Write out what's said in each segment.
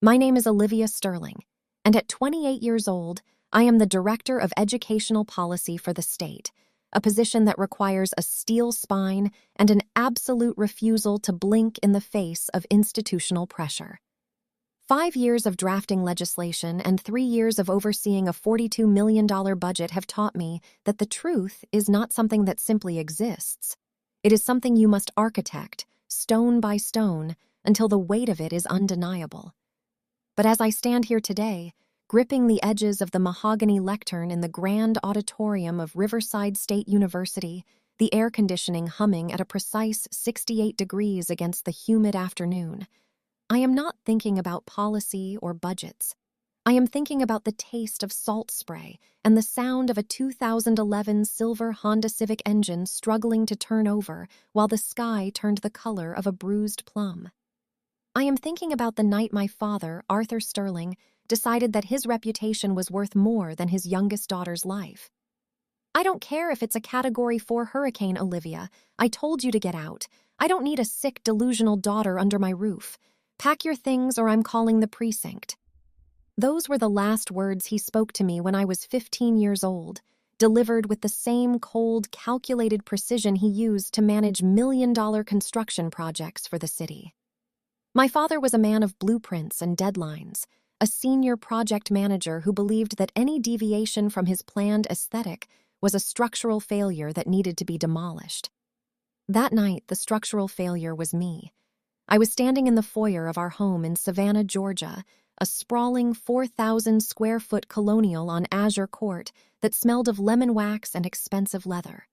My name is Olivia Sterling, and at 28 years old, I am the Director of Educational Policy for the state, a position that requires a steel spine and an absolute refusal to blink in the face of institutional pressure. 5 years of drafting legislation and 3 years of overseeing a $42 million budget have taught me that the truth is not something that simply exists. It is something you must architect, stone by stone, until the weight of it is undeniable. But as I stand here today, gripping the edges of the mahogany lectern in the grand auditorium of Riverside State University, the air conditioning humming at a precise 68 degrees against the humid afternoon, I am not thinking about policy or budgets. I am thinking about the taste of salt spray and the sound of a 2011 silver Honda Civic engine struggling to turn over while the sky turned the color of a bruised plum. I am thinking about the night my father, Arthur Sterling, decided that his reputation was worth more than his youngest daughter's life. I don't care if it's a Category 4 hurricane, Olivia. I told you to get out. I don't need a sick, delusional daughter under my roof. Pack your things or I'm calling the precinct. Those were the last words he spoke to me when I was 15 years old, delivered with the same cold, calculated precision he used to manage million-dollar construction projects for the city. My father was a man of blueprints and deadlines, a senior project manager who believed that any deviation from his planned aesthetic was a structural failure that needed to be demolished. That night, the structural failure was me. I was standing in the foyer of our home in Savannah, Georgia, a sprawling 4,000-square-foot colonial on Azure Court that smelled of lemon wax and expensive leather.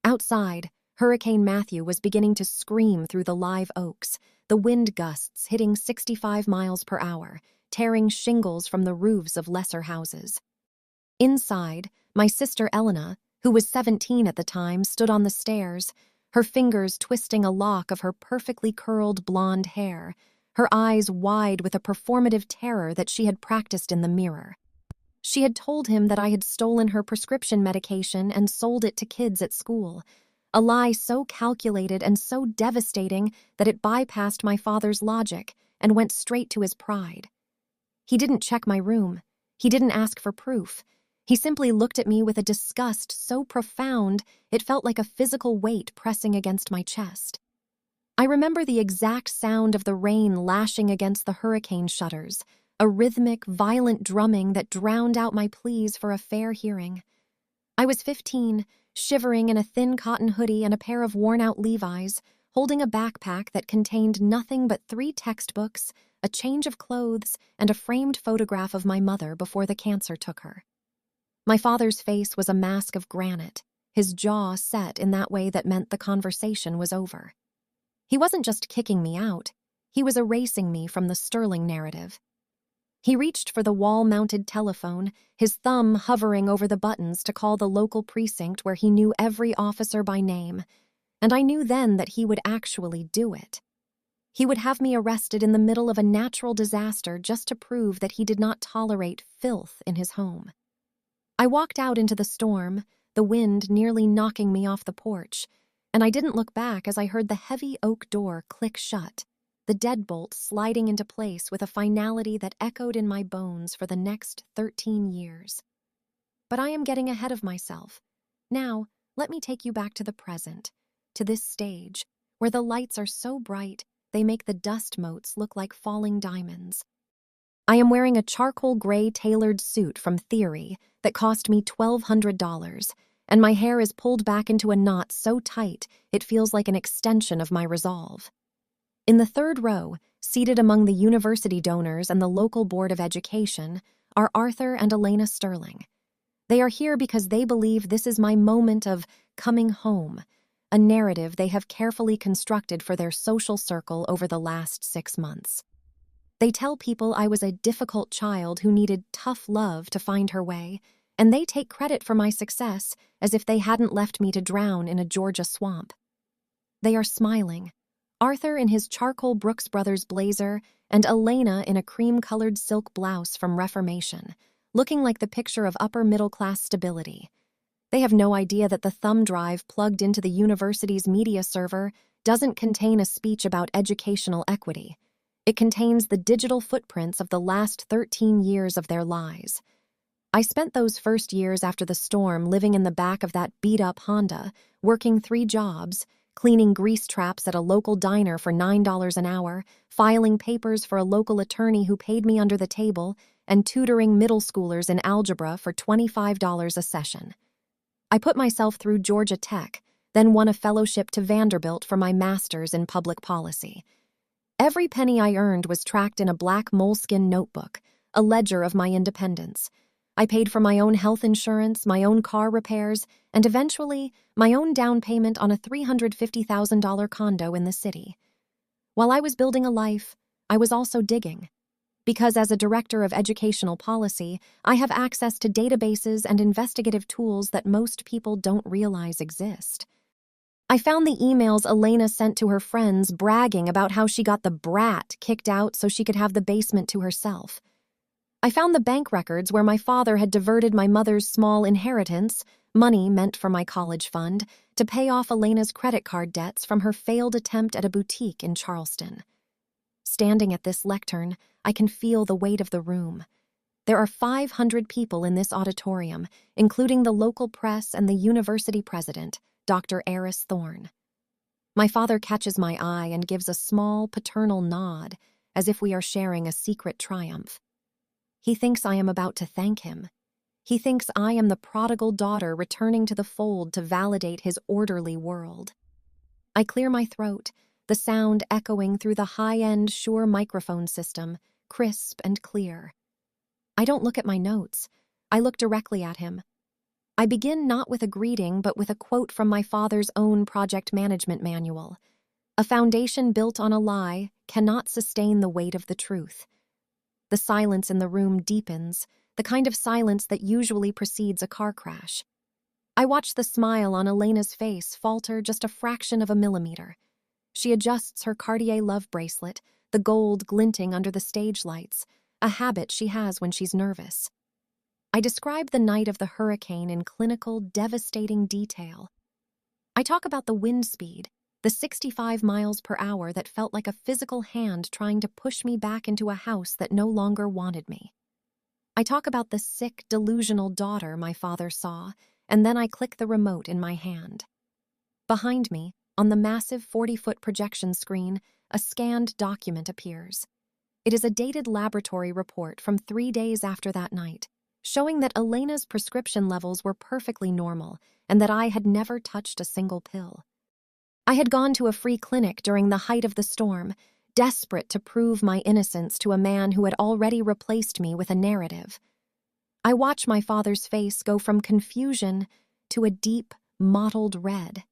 Outside, Hurricane Matthew was beginning to scream through the live oaks, the wind gusts hitting 65 miles per hour, tearing shingles from the roofs of lesser houses. Inside, my sister Elena, who was 17 at the time, stood on the stairs, her fingers twisting a lock of her perfectly curled blonde hair, her eyes wide with a performative terror that she had practiced in the mirror. She had told him that I had stolen her prescription medication and sold it to kids at school, a lie so calculated and so devastating that it bypassed my father's logic and went straight to his pride. He didn't check my room. He didn't ask for proof. He simply looked at me with a disgust so profound it felt like a physical weight pressing against my chest. I remember the exact sound of the rain lashing against the hurricane shutters, a rhythmic, violent drumming that drowned out my pleas for a fair hearing. I was 15, shivering in a thin cotton hoodie and a pair of worn-out Levi's, holding a backpack that contained nothing but 3 textbooks, a change of clothes, and a framed photograph of my mother before the cancer took her. My father's face was a mask of granite, his jaw set in that way that meant the conversation was over. He wasn't just kicking me out, he was erasing me from the Sterling narrative. He reached for the wall-mounted telephone, his thumb hovering over the buttons to call the local precinct where he knew every officer by name, and I knew then that he would actually do it. He would have me arrested in the middle of a natural disaster just to prove that he did not tolerate filth in his home. I walked out into the storm, the wind nearly knocking me off the porch, and I didn't look back as I heard the heavy oak door click shut, the deadbolt sliding into place with a finality that echoed in my bones for the next 13 years. But I am getting ahead of myself. Now, let me take you back to the present, to this stage, where the lights are so bright they make the dust motes look like falling diamonds. I am wearing a charcoal gray tailored suit from Theory that cost me $1,200, and my hair is pulled back into a knot so tight it feels like an extension of my resolve. In the third row, seated among the university donors and the local board of education, are Arthur and Elena Sterling. They are here because they believe this is my moment of coming home, a narrative they have carefully constructed for their social circle over the last 6 months. They tell people I was a difficult child who needed tough love to find her way, and they take credit for my success as if they hadn't left me to drown in a Georgia swamp. They are smiling, Arthur in his charcoal Brooks Brothers blazer and Elena in a cream-colored silk blouse from Reformation, looking like the picture of upper-middle-class stability. They have no idea that the thumb drive plugged into the university's media server doesn't contain a speech about educational equity. It contains the digital footprints of the last 13 years of their lives. I spent those first years after the storm living in the back of that beat-up Honda, working 3 jobs, cleaning grease traps at a local diner for $9 an hour, filing papers for a local attorney who paid me under the table, and tutoring middle schoolers in algebra for $25 a session. I put myself through Georgia Tech, then won a fellowship to Vanderbilt for my master's in public policy. Every penny I earned was tracked in a black moleskin notebook, a ledger of my independence. I paid for my own health insurance, my own car repairs, and eventually, my own down payment on a $350,000 condo in the city. While I was building a life, I was also digging. Because as a director of educational policy, I have access to databases and investigative tools that most people don't realize exist. I found the emails Elena sent to her friends bragging about how she got the brat kicked out so she could have the basement to herself. I found the bank records where my father had diverted my mother's small inheritance, money meant for my college fund, to pay off Elena's credit card debts from her failed attempt at a boutique in Charleston. Standing at this lectern, I can feel the weight of the room. There are 500 people in this auditorium, including the local press and the university president, Dr. Eris Thorne. My father catches my eye and gives a small paternal nod, as if we are sharing a secret triumph. He thinks I am about to thank him. He thinks I am the prodigal daughter returning to the fold to validate his orderly world. I clear my throat, the sound echoing through the high-end Shure microphone system, crisp and clear. I don't look at my notes. I look directly at him. I begin not with a greeting, but with a quote from my father's own project management manual. A foundation built on a lie cannot sustain the weight of the truth. The silence in the room deepens, the kind of silence that usually precedes a car crash. I watch the smile on Elena's face falter just a fraction of a millimeter. She adjusts her Cartier love bracelet, the gold glinting under the stage lights, a habit she has when she's nervous. I describe the night of the hurricane in clinical, devastating detail. I talk about the wind speed, the 65 miles per hour that felt like a physical hand trying to push me back into a house that no longer wanted me. I talk about the sick, delusional daughter my father saw, and then I click the remote in my hand. Behind me, on the massive 40-foot projection screen, a scanned document appears. It is a dated laboratory report from 3 days after that night, showing that Elena's prescription levels were perfectly normal and that I had never touched a single pill. I had gone to a free clinic during the height of the storm, desperate to prove my innocence to a man who had already replaced me with a narrative. I watch my father's face go from confusion to a deep, mottled red.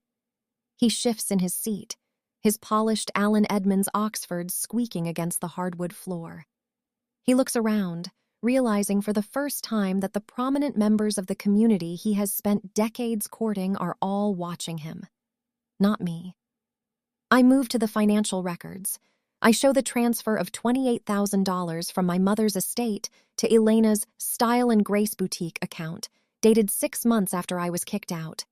He shifts in his seat, his polished Allen Edmonds Oxford squeaking against the hardwood floor. He looks around, realizing for the first time that the prominent members of the community he has spent decades courting are all watching him. Not me. I move to the financial records. I show the transfer of $28,000 from my mother's estate to Elena's Style and Grace Boutique account, dated 6 months after I was kicked out.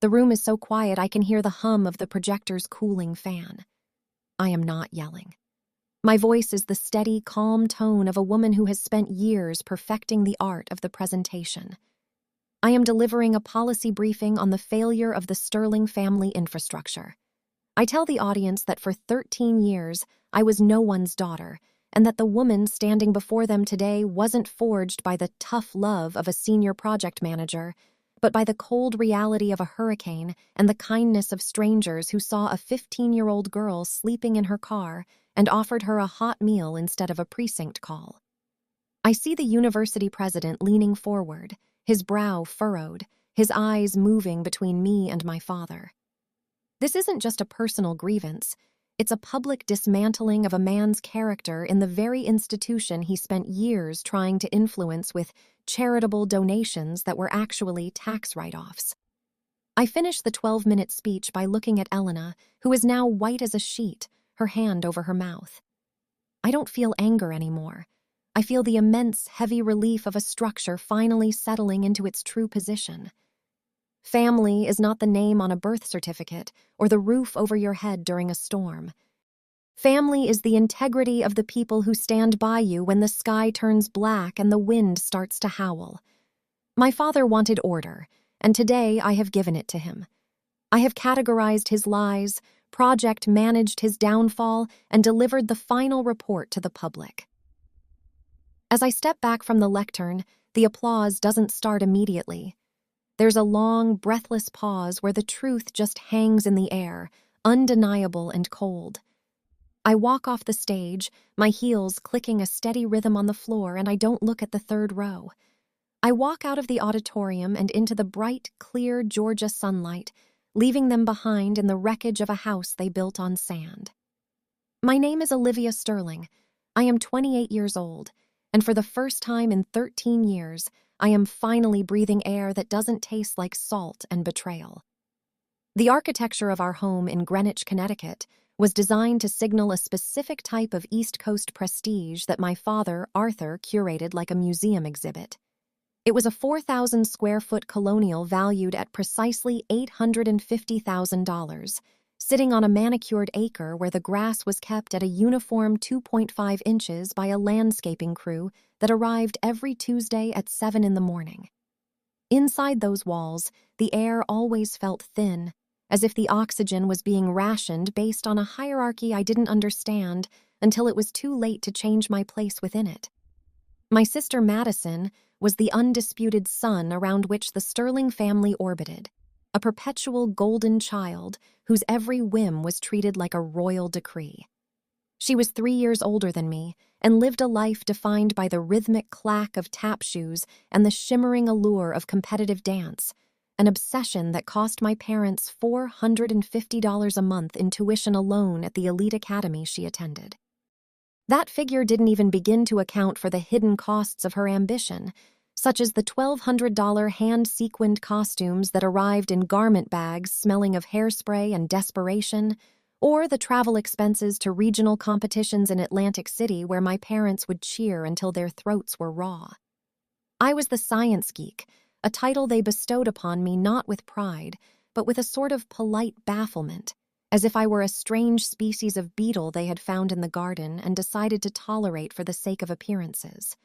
The room is so quiet I can hear the hum of the projector's cooling fan. I am not yelling. My voice is the steady, calm tone of a woman who has spent years perfecting the art of the presentation. I am delivering a policy briefing on the failure of the Sterling family infrastructure. I tell the audience that for 13 years, I was no one's daughter, and that the woman standing before them today wasn't forged by the tough love of a senior project manager, but by the cold reality of a hurricane and the kindness of strangers who saw a 15-year-old girl sleeping in her car and offered her a hot meal instead of a precinct call. I see the university president leaning forward, his brow furrowed, his eyes moving between me and my father. This isn't just a personal grievance. It's a public dismantling of a man's character in the very institution he spent years trying to influence with charitable donations that were actually tax write-offs. I finish the 12-minute speech by looking at Elena, who is now white as a sheet, her hand over her mouth. I don't feel anger anymore. I feel the immense, heavy relief of a structure finally settling into its true position. Family is not the name on a birth certificate or the roof over your head during a storm. Family is the integrity of the people who stand by you when the sky turns black and the wind starts to howl. My father wanted order, and today I have given it to him. I have categorized his lies, project managed his downfall, and delivered the final report to the public. As I step back from the lectern, the applause doesn't start immediately. There's a long, breathless pause where the truth just hangs in the air, undeniable and cold. I walk off the stage, my heels clicking a steady rhythm on the floor, and I don't look at the third row. I walk out of the auditorium and into the bright, clear Georgia sunlight, leaving them behind in the wreckage of a house they built on sand. My name is Olivia Sterling. I am 28 years old, and for the first time in 13 years, I am finally breathing air that doesn't taste like salt and betrayal. The architecture of our home in Greenwich, Connecticut, was designed to signal a specific type of East Coast prestige that my father, Arthur, curated like a museum exhibit. It was a 4,000-square-foot colonial valued at precisely $850,000, sitting on a manicured acre where the grass was kept at a uniform 2.5 inches by a landscaping crew that arrived every Tuesday at 7 in the morning. Inside those walls, the air always felt thin, as if the oxygen was being rationed based on a hierarchy I didn't understand until it was too late to change my place within it. My sister Madison was the undisputed sun around which the Sterling family orbited, a perpetual golden child whose every whim was treated like a royal decree. She was 3 years older than me and lived a life defined by the rhythmic clack of tap shoes and the shimmering allure of competitive dance, an obsession that cost my parents $450 a month in tuition alone at the elite academy she attended. That figure didn't even begin to account for the hidden costs of her ambition, such as the $1,200 hand-sequined costumes that arrived in garment bags smelling of hairspray and desperation, or the travel expenses to regional competitions in Atlantic City where my parents would cheer until their throats were raw. I was the science geek, a title they bestowed upon me not with pride, but with a sort of polite bafflement, as if I were a strange species of beetle they had found in the garden and decided to tolerate for the sake of appearances.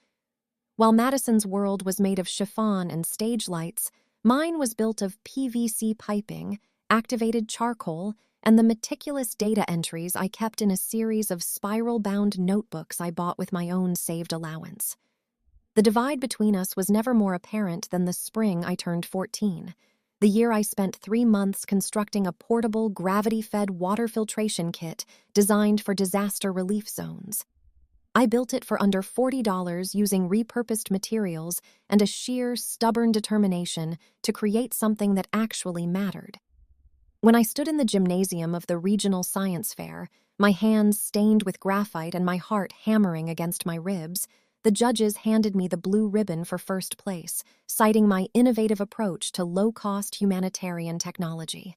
While Madison's world was made of chiffon and stage lights, mine was built of PVC piping, activated charcoal, and the meticulous data entries I kept in a series of spiral-bound notebooks I bought with my own saved allowance. The divide between us was never more apparent than the spring I turned 14, the year I spent 3 months constructing a portable, gravity-fed water filtration kit designed for disaster relief zones. I built it for under $40 using repurposed materials and a sheer, stubborn determination to create something that actually mattered. When I stood in the gymnasium of the regional science fair, my hands stained with graphite and my heart hammering against my ribs, the judges handed me the blue ribbon for first place, citing my innovative approach to low-cost humanitarian technology.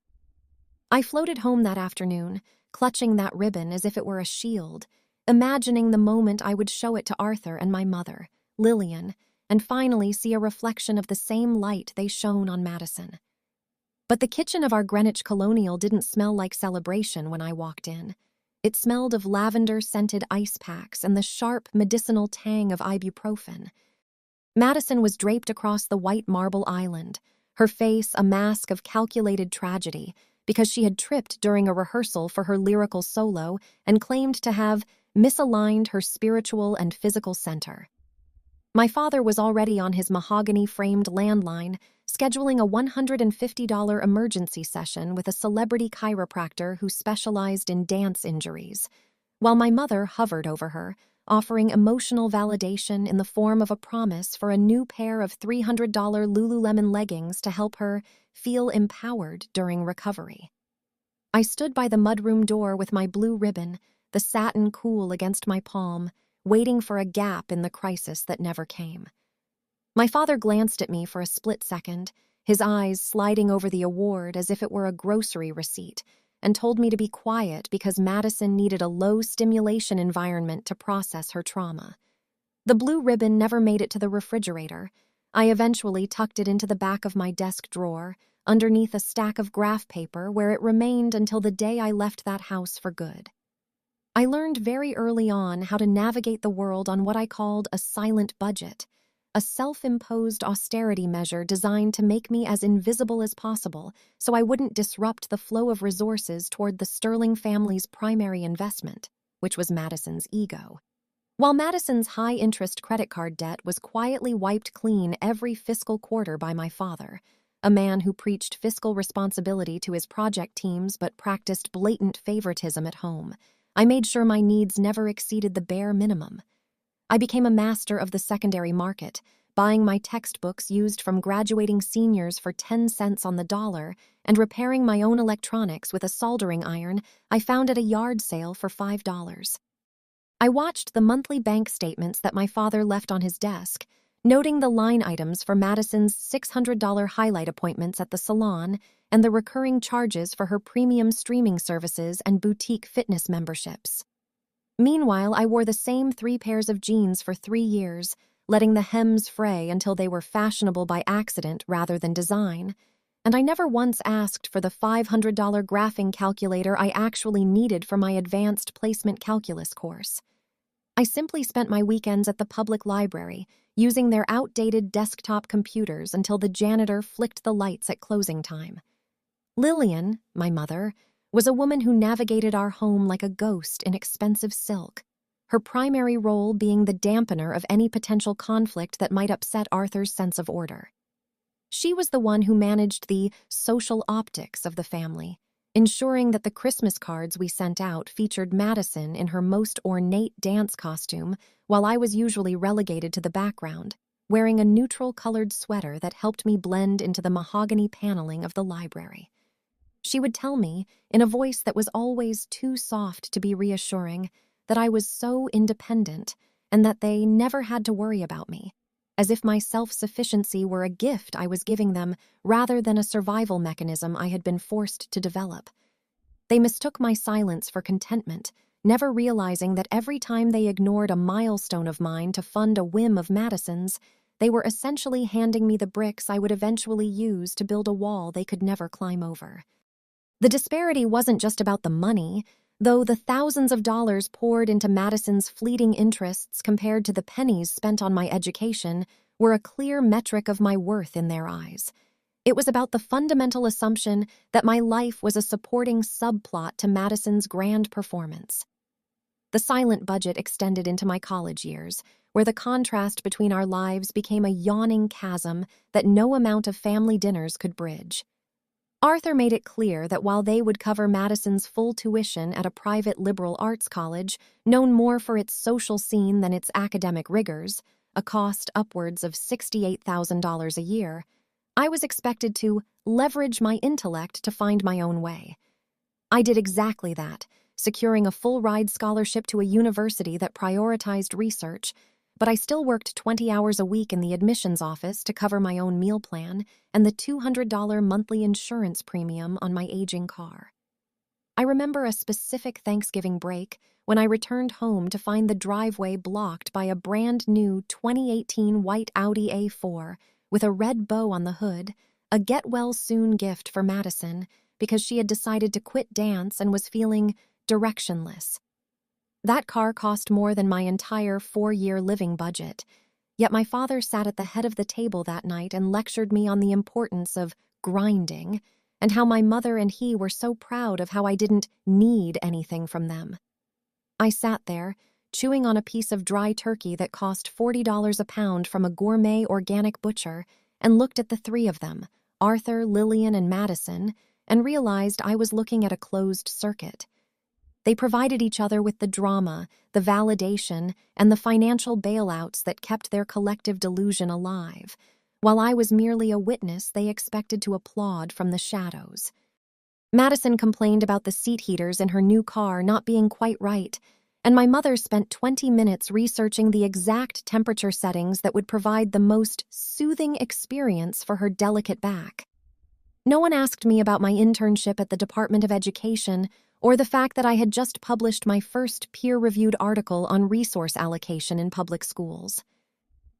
I floated home that afternoon, clutching that ribbon as if it were a shield, imagining the moment I would show it to Arthur and my mother, Lillian, and finally see a reflection of the same light they shone on Madison. But the kitchen of our Greenwich Colonial didn't smell like celebration when I walked in. It smelled of lavender-scented ice packs and the sharp, medicinal tang of ibuprofen. Madison was draped across the white marble island, her face a mask of calculated tragedy, because she had tripped during a rehearsal for her lyrical solo and claimed to have misaligned her spiritual and physical center. My father was already on his mahogany-framed landline, scheduling a $150 emergency session with a celebrity chiropractor who specialized in dance injuries, while my mother hovered over her, offering emotional validation in the form of a promise for a new pair of $300 Lululemon leggings to help her feel empowered during recovery. I stood by the mudroom door with my blue ribbon, the satin cool against my palm, waiting for a gap in the crisis that never came. My father glanced at me for a split second, his eyes sliding over the award as if it were a grocery receipt, and told me to be quiet because Madison needed a low-stimulation environment to process her trauma. The blue ribbon never made it to the refrigerator. I eventually tucked it into the back of my desk drawer, underneath a stack of graph paper where it remained until the day I left that house for good. I learned very early on how to navigate the world on what I called a silent budget, a self-imposed austerity measure designed to make me as invisible as possible so I wouldn't disrupt the flow of resources toward the Sterling family's primary investment, which was Madison's ego. While Madison's high-interest credit card debt was quietly wiped clean every fiscal quarter by my father, a man who preached fiscal responsibility to his project teams but practiced blatant favoritism at home, I made sure my needs never exceeded the bare minimum. I became a master of the secondary market, buying my textbooks used from graduating seniors for 10 cents on the dollar and repairing my own electronics with a soldering iron I found at a yard sale for $5. I watched the monthly bank statements that my father left on his desk, noting the line items for Madison's $600 highlight appointments at the salon and the recurring charges for her premium streaming services and boutique fitness memberships. Meanwhile, I wore the same 3 pairs of jeans for 3 years, letting the hems fray until they were fashionable by accident rather than design, and I never once asked for the $500 graphing calculator I actually needed for my advanced placement calculus course. I simply spent my weekends at the public library, using their outdated desktop computers until the janitor flicked the lights at closing time. Lillian, my mother, was a woman who navigated our home like a ghost in expensive silk, her primary role being the dampener of any potential conflict that might upset Arthur's sense of order. She was the one who managed the social optics of the family, ensuring that the Christmas cards we sent out featured Madison in her most ornate dance costume, while I was usually relegated to the background, wearing a neutral-colored sweater that helped me blend into the mahogany paneling of the library. She would tell me, in a voice that was always too soft to be reassuring, that I was so independent and that they never had to worry about me, as if my self-sufficiency were a gift I was giving them rather than a survival mechanism I had been forced to develop. They mistook my silence for contentment, never realizing that every time they ignored a milestone of mine to fund a whim of Madison's, they were essentially handing me the bricks I would eventually use to build a wall they could never climb over. The disparity wasn't just about the money, though the thousands of dollars poured into Madison's fleeting interests compared to the pennies spent on my education were a clear metric of my worth in their eyes. It was about the fundamental assumption that my life was a supporting subplot to Madison's grand performance. The silent budget extended into my college years, where the contrast between our lives became a yawning chasm that no amount of family dinners could bridge. Arthur made it clear that while they would cover Madison's full tuition at a private liberal arts college, known more for its social scene than its academic rigors, a cost upwards of $68,000 a year, I was expected to leverage my intellect to find my own way. I did exactly that, securing a full-ride scholarship to a university that prioritized research, but I still worked 20 hours a week in the admissions office to cover my own meal plan and the $200 monthly insurance premium on my aging car. I remember a specific Thanksgiving break when I returned home to find the driveway blocked by a brand-new 2018 white Audi A4 with a red bow on the hood, a get-well-soon gift for Madison because she had decided to quit dance and was feeling directionless. That car cost more than my entire 4-year living budget, yet my father sat at the head of the table that night and lectured me on the importance of grinding and how my mother and he were so proud of how I didn't need anything from them. I sat there, chewing on a piece of dry turkey that cost $40 a pound from a gourmet organic butcher, and looked at the 3 of them, Arthur, Lillian, and Madison, and realized I was looking at a closed circuit. They provided each other with the drama, the validation, and the financial bailouts that kept their collective delusion alive, while I was merely a witness they expected to applaud from the shadows. Madison complained about the seat heaters in her new car not being quite right, and my mother spent 20 minutes researching the exact temperature settings that would provide the most soothing experience for her delicate back. No one asked me about my internship at the Department of Education or the fact that I had just published my first peer-reviewed article on resource allocation in public schools.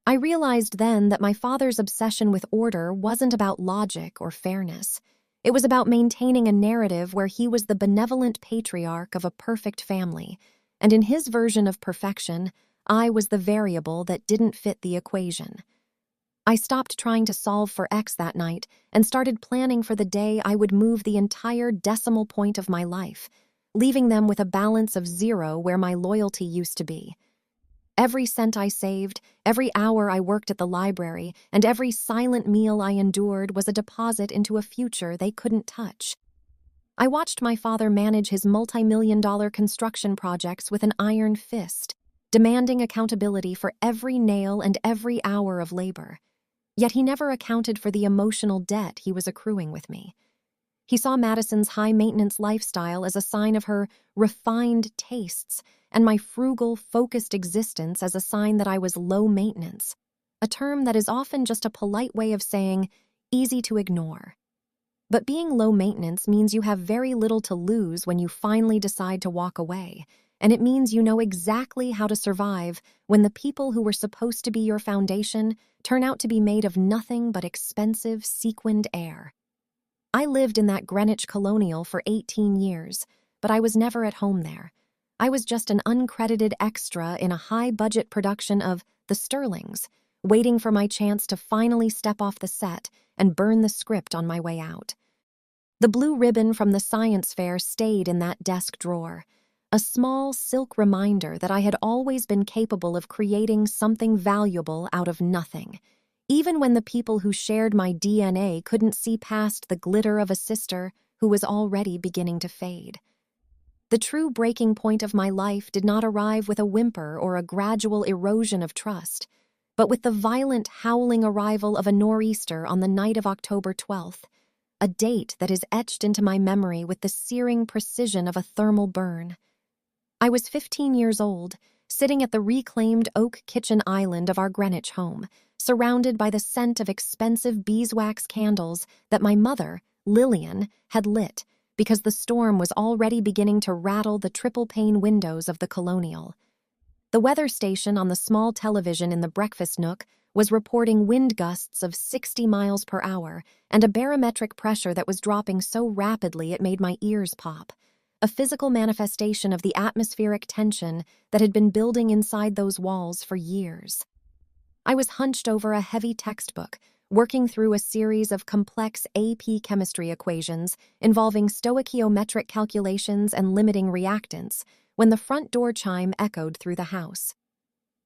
I realized then that my father's obsession with order wasn't about logic or fairness. It was about maintaining a narrative where he was the benevolent patriarch of a perfect family, and in his version of perfection, I was the variable that didn't fit the equation. I stopped trying to solve for X that night and started planning for the day I would move the entire decimal point of my life, leaving them with a balance of 0 where my loyalty used to be. Every cent I saved, every hour I worked at the library, and every silent meal I endured was a deposit into a future they couldn't touch. I watched my father manage his multi-million-dollar construction projects with an iron fist, demanding accountability for every nail and every hour of labor. Yet he never accounted for the emotional debt he was accruing with me. He saw Madison's high-maintenance lifestyle as a sign of her refined tastes, and my frugal, focused existence as a sign that I was low maintenance, a term that is often just a polite way of saying easy to ignore. But being low maintenance means you have very little to lose when you finally decide to walk away, and it means you know exactly how to survive when the people who were supposed to be your foundation turn out to be made of nothing but expensive, sequined air. I lived in that Greenwich Colonial for 18 years, but I was never at home there. I was just an uncredited extra in a high-budget production of The Sterlings, waiting for my chance to finally step off the set and burn the script on my way out. The blue ribbon from the science fair stayed in that desk drawer, a small silk reminder that I had always been capable of creating something valuable out of nothing, even when the people who shared my DNA couldn't see past the glitter of a sister who was already beginning to fade. The true breaking point of my life did not arrive with a whimper or a gradual erosion of trust, but with the violent, howling arrival of a nor'easter on the night of October 12th, a date that is etched into my memory with the searing precision of a thermal burn. I was 15 years old, sitting at the reclaimed oak kitchen island of our Greenwich home, surrounded by the scent of expensive beeswax candles that my mother, Lillian, had lit, because the storm was already beginning to rattle the triple-pane windows of the Colonial. The weather station on the small television in the breakfast nook was reporting wind gusts of 60 miles per hour and a barometric pressure that was dropping so rapidly it made my ears pop, a physical manifestation of the atmospheric tension that had been building inside those walls for years. I was hunched over a heavy textbook, working through a series of complex AP chemistry equations involving stoichiometric calculations and limiting reactants, when the front door chime echoed through the house.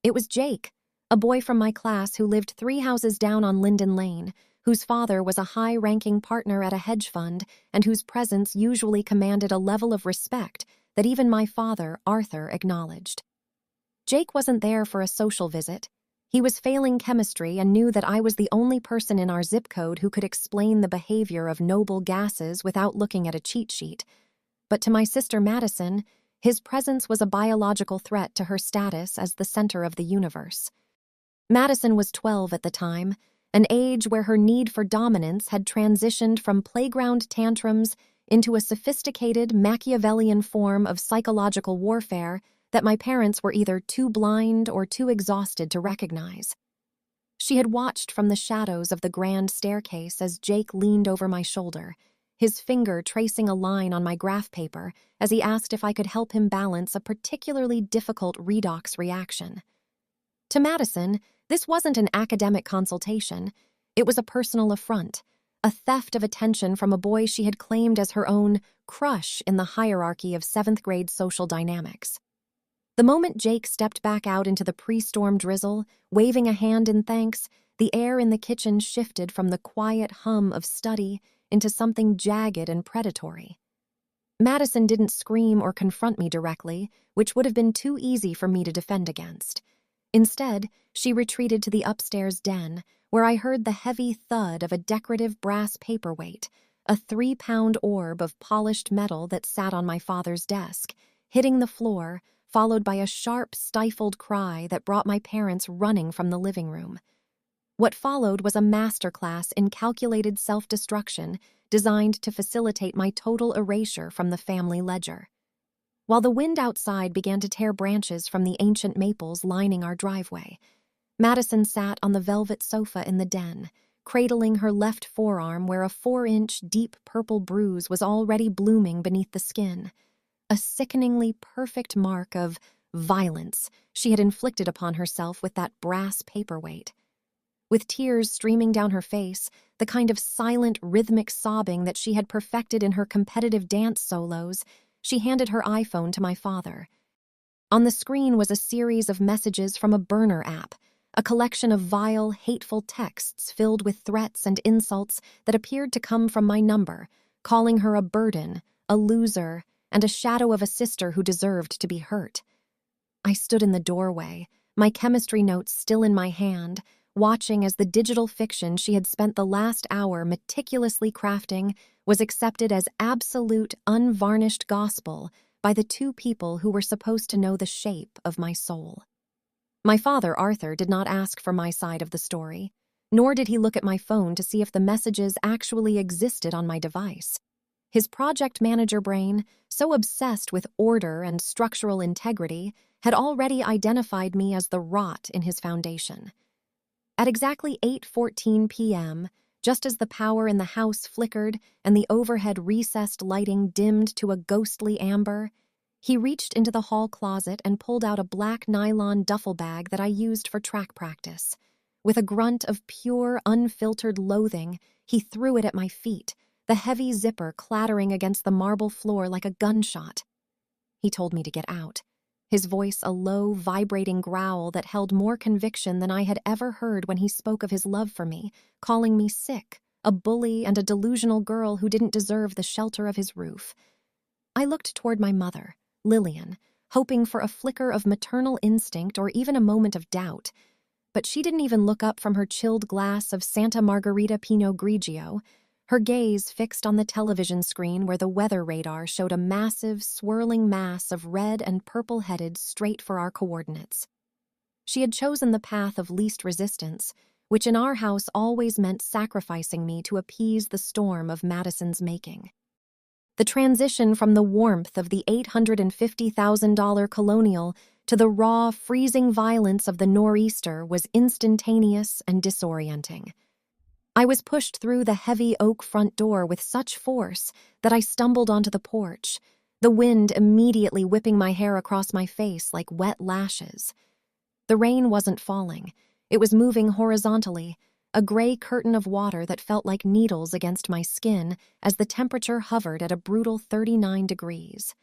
It was Jake, a boy from my class who lived 3 houses down on Linden Lane, whose father was a high-ranking partner at a hedge fund and whose presence usually commanded a level of respect that even my father, Arthur, acknowledged. Jake wasn't there for a social visit. He was failing chemistry and knew that I was the only person in our zip code who could explain the behavior of noble gases without looking at a cheat sheet. But to my sister Madison, his presence was a biological threat to her status as the center of the universe. Madison was 12 at the time, an age where her need for dominance had transitioned from playground tantrums into a sophisticated Machiavellian form of psychological warfare that my parents were either too blind or too exhausted to recognize. She had watched from the shadows of the grand staircase as Jake leaned over my shoulder, his finger tracing a line on my graph paper as he asked if I could help him balance a particularly difficult redox reaction. To Madison, this wasn't an academic consultation. It was a personal affront, a theft of attention from a boy she had claimed as her own crush in the hierarchy of 7th-grade social dynamics. The moment Jake stepped back out into the pre-storm drizzle, waving a hand in thanks, the air in the kitchen shifted from the quiet hum of study into something jagged and predatory. Madison didn't scream or confront me directly, which would have been too easy for me to defend against. Instead, she retreated to the upstairs den, where I heard the heavy thud of a decorative brass paperweight, a 3-pound orb of polished metal that sat on my father's desk, hitting the floor, followed by a sharp, stifled cry that brought my parents running from the living room. What followed was a masterclass in calculated self-destruction designed to facilitate my total erasure from the family ledger. While the wind outside began to tear branches from the ancient maples lining our driveway, Madison sat on the velvet sofa in the den, cradling her left forearm where a 4-inch deep purple bruise was already blooming beneath the skin. a sickeningly perfect mark of violence she had inflicted upon herself with that brass paperweight. With tears streaming down her face, the kind of silent, rhythmic sobbing that she had perfected in her competitive dance solos, she handed her iPhone to my father. On the screen was a series of messages from a burner app, a collection of vile, hateful texts filled with threats and insults that appeared to come from my number, calling her a burden, a loser, and a shadow of a sister who deserved to be hurt. I stood in the doorway, my chemistry notes still in my hand, watching as the digital fiction she had spent the last hour meticulously crafting was accepted as absolute, unvarnished gospel by the two people who were supposed to know the shape of my soul. My father, Arthur, did not ask for my side of the story, nor did he look at my phone to see if the messages actually existed on my device. His project manager brain, so obsessed with order and structural integrity, had already identified me as the rot in his foundation. At exactly 8:14 p.m., just as the power in the house flickered and the overhead recessed lighting dimmed to a ghostly amber, he reached into the hall closet and pulled out a black nylon duffel bag that I used for track practice. With a grunt of pure, unfiltered loathing, he threw it at my feet, the heavy zipper clattering against the marble floor like a gunshot. He told me to get out, his voice a low, vibrating growl that held more conviction than I had ever heard when he spoke of his love for me, calling me sick, a bully, and a delusional girl who didn't deserve the shelter of his roof. I looked toward my mother, Lillian, hoping for a flicker of maternal instinct or even a moment of doubt, but she didn't even look up from her chilled glass of Santa Margherita Pinot Grigio, her gaze fixed on the television screen where the weather radar showed a massive, swirling mass of red and purple headed straight for our coordinates. She had chosen the path of least resistance, which in our house always meant sacrificing me to appease the storm of Madison's making. The transition from the warmth of the $850,000 Colonial to the raw, freezing violence of the nor'easter was instantaneous and disorienting. I was pushed through the heavy oak front door with such force that I stumbled onto the porch, the wind immediately whipping my hair across my face like wet lashes. The rain wasn't falling. It was moving horizontally, a gray curtain of water that felt like needles against my skin as the temperature hovered at a brutal 39 degrees.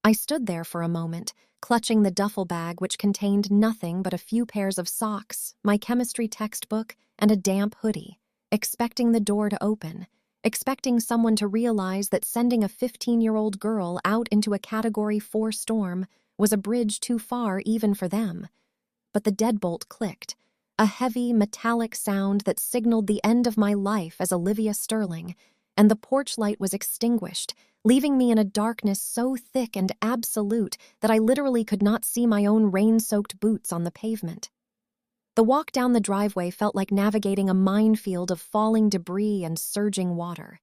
I stood there for a moment, clutching the duffel bag which contained nothing but a few pairs of socks, my chemistry textbook, and a damp hoodie, expecting the door to open, expecting someone to realize that sending a 15-year-old girl out into a Category 4 storm was a bridge too far even for them. But the deadbolt clicked, a heavy, metallic sound that signaled the end of my life as Olivia Sterling, and the porch light was extinguished, leaving me in a darkness so thick and absolute that I literally could not see my own rain-soaked boots on the pavement. The walk down the driveway felt like navigating a minefield of falling debris and surging water.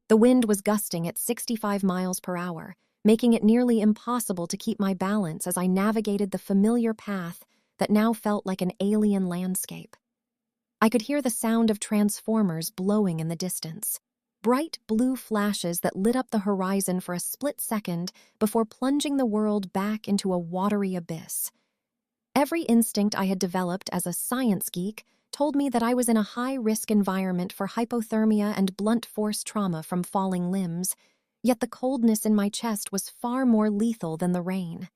The wind was gusting at 65 miles per hour, making it nearly impossible to keep my balance as I navigated the familiar path that now felt like an alien landscape. I could hear the sound of transformers blowing in the distance, bright blue flashes that lit up the horizon for a split second before plunging the world back into a watery abyss. Every instinct I had developed as a science geek told me that I was in a high-risk environment for hypothermia and blunt force trauma from falling limbs, yet the coldness in my chest was far more lethal than the rain.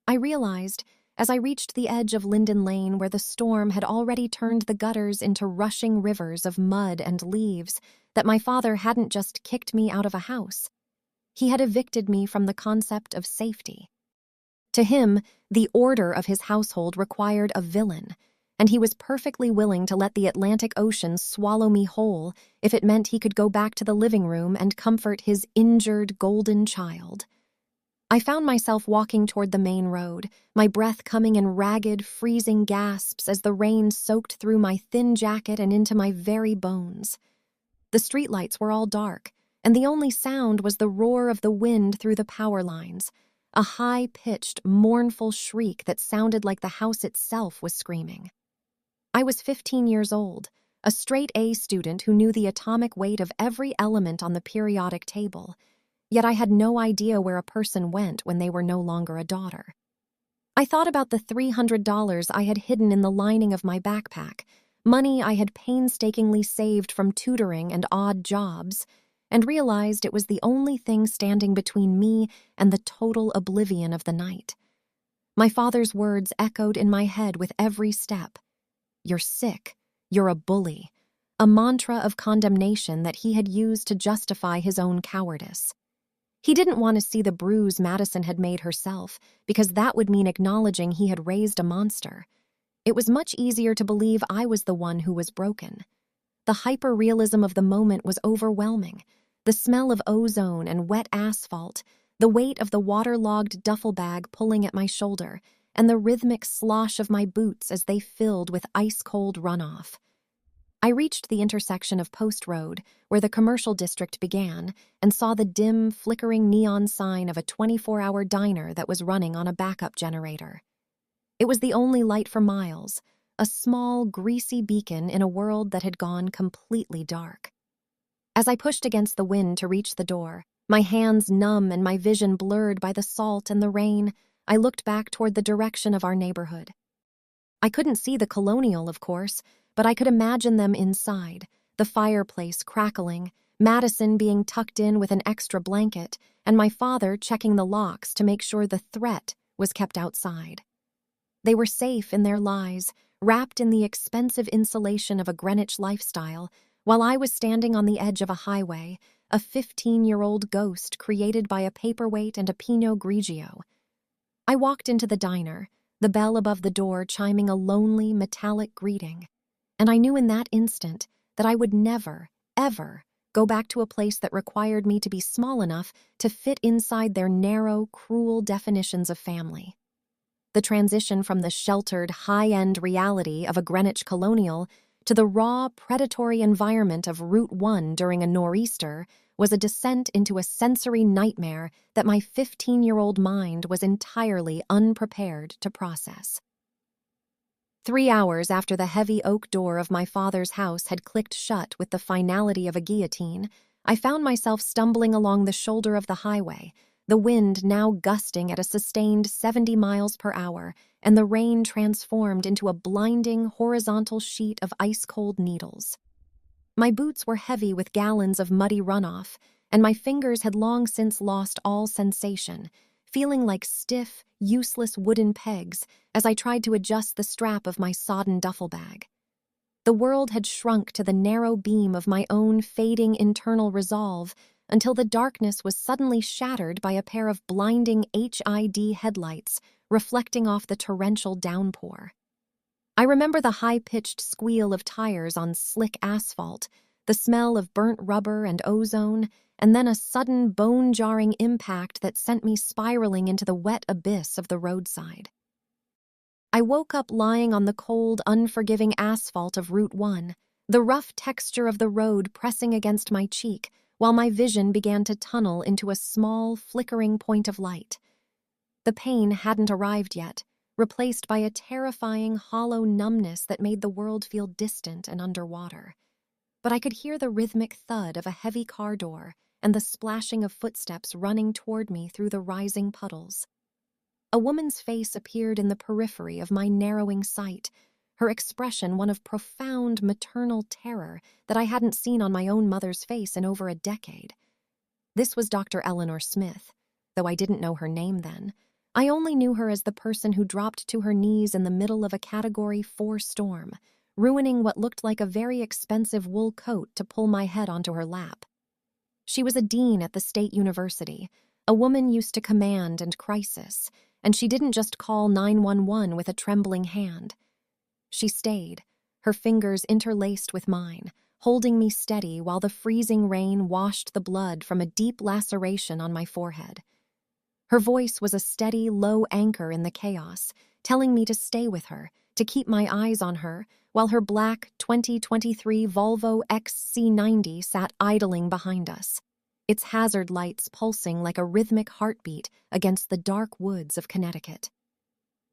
I realized, as I reached the edge of Linden Lane where the storm had already turned the gutters into rushing rivers of mud and leaves, that my father hadn't just kicked me out of a house. He had evicted me from the concept of safety. To him, the order of his household required a villain, and he was perfectly willing to let the Atlantic Ocean swallow me whole if it meant he could go back to the living room and comfort his injured golden child. I found myself walking toward the main road, my breath coming in ragged, freezing gasps as the rain soaked through my thin jacket and into my very bones. The streetlights were all dark, and the only sound was the roar of the wind through the power lines, a high-pitched, mournful shriek that sounded like the house itself was screaming. I was 15 years old, a straight-A student who knew the atomic weight of every element on the periodic table, Yet I had no idea where a person went when they were no longer a daughter. I thought about the $300 I had hidden in the lining of my backpack, money I had painstakingly saved from tutoring and odd jobs, and realized it was the only thing standing between me and the total oblivion of the night. My father's words echoed in my head with every step. "You're sick. You're a bully." A mantra of condemnation that he had used to justify his own cowardice. He didn't want to see the bruise Madison had made herself, because that would mean acknowledging he had raised a monster. It was much easier to believe I was the one who was broken. The hyper-realism of the moment was overwhelming. The smell of ozone and wet asphalt, the weight of the waterlogged duffel bag pulling at my shoulder, and the rhythmic slosh of my boots as they filled with ice-cold runoff. I reached the intersection of Post Road, where the commercial district began, and saw the dim, flickering neon sign of a 24-hour diner that was running on a backup generator. It was the only light for miles, a small, greasy beacon in a world that had gone completely dark. As I pushed against the wind to reach the door, my hands numb and my vision blurred by the salt and the rain, I looked back toward the direction of our neighborhood. I couldn't see the Colonial, of course, but I could imagine them inside, the fireplace crackling, Madison being tucked in with an extra blanket, and my father checking the locks to make sure the threat was kept outside. They were safe in their lies, wrapped in the expensive insulation of a Greenwich lifestyle, while I was standing on the edge of a highway, a 15-year-old ghost created by a paperweight and a Pinot Grigio. I walked into the diner, the bell above the door chiming a lonely, metallic greeting. And I knew in that instant that I would never, ever go back to a place that required me to be small enough to fit inside their narrow, cruel definitions of family. The transition from the sheltered, high-end reality of a Greenwich Colonial to the raw, predatory environment of Route 1 during a nor'easter was a descent into a sensory nightmare that my 15-year-old mind was entirely unprepared to process. 3 hours after the heavy oak door of my father's house had clicked shut with the finality of a guillotine, I found myself stumbling along the shoulder of the highway, the wind now gusting at a sustained 70 miles per hour, and the rain transformed into a blinding horizontal sheet of ice-cold needles. My boots were heavy with gallons of muddy runoff, and my fingers had long since lost all sensation, feeling like stiff, useless wooden pegs as I tried to adjust the strap of my sodden duffel bag. The world had shrunk to the narrow beam of my own fading internal resolve until the darkness was suddenly shattered by a pair of blinding HID headlights reflecting off the torrential downpour. I remember the high-pitched squeal of tires on slick asphalt, the smell of burnt rubber and ozone, and then a sudden bone-jarring impact that sent me spiraling into the wet abyss of the roadside. I woke up lying on the cold, unforgiving asphalt of Route 1, the rough texture of the road pressing against my cheek, while my vision began to tunnel into a small, flickering point of light. The pain hadn't arrived yet, replaced by a terrifying, hollow numbness that made the world feel distant and underwater. But I could hear the rhythmic thud of a heavy car door and the splashing of footsteps running toward me through the rising puddles. A woman's face appeared in the periphery of my narrowing sight, her expression one of profound maternal terror that I hadn't seen on my own mother's face in over a decade. This was Dr. Eleanor Smith, though I didn't know her name then. I only knew her as the person who dropped to her knees in the middle of a Category 4 storm, ruining what looked like a very expensive wool coat to pull my head onto her lap. She was a dean at the state university, a woman used to command and crisis, and she didn't just call 911 with a trembling hand. She stayed, her fingers interlaced with mine, holding me steady while the freezing rain washed the blood from a deep laceration on my forehead. Her voice was a steady, low anchor in the chaos, telling me to stay with her, to keep my eyes on her, while her black 2023 Volvo XC90 sat idling behind us, its hazard lights pulsing like a rhythmic heartbeat against the dark woods of Connecticut.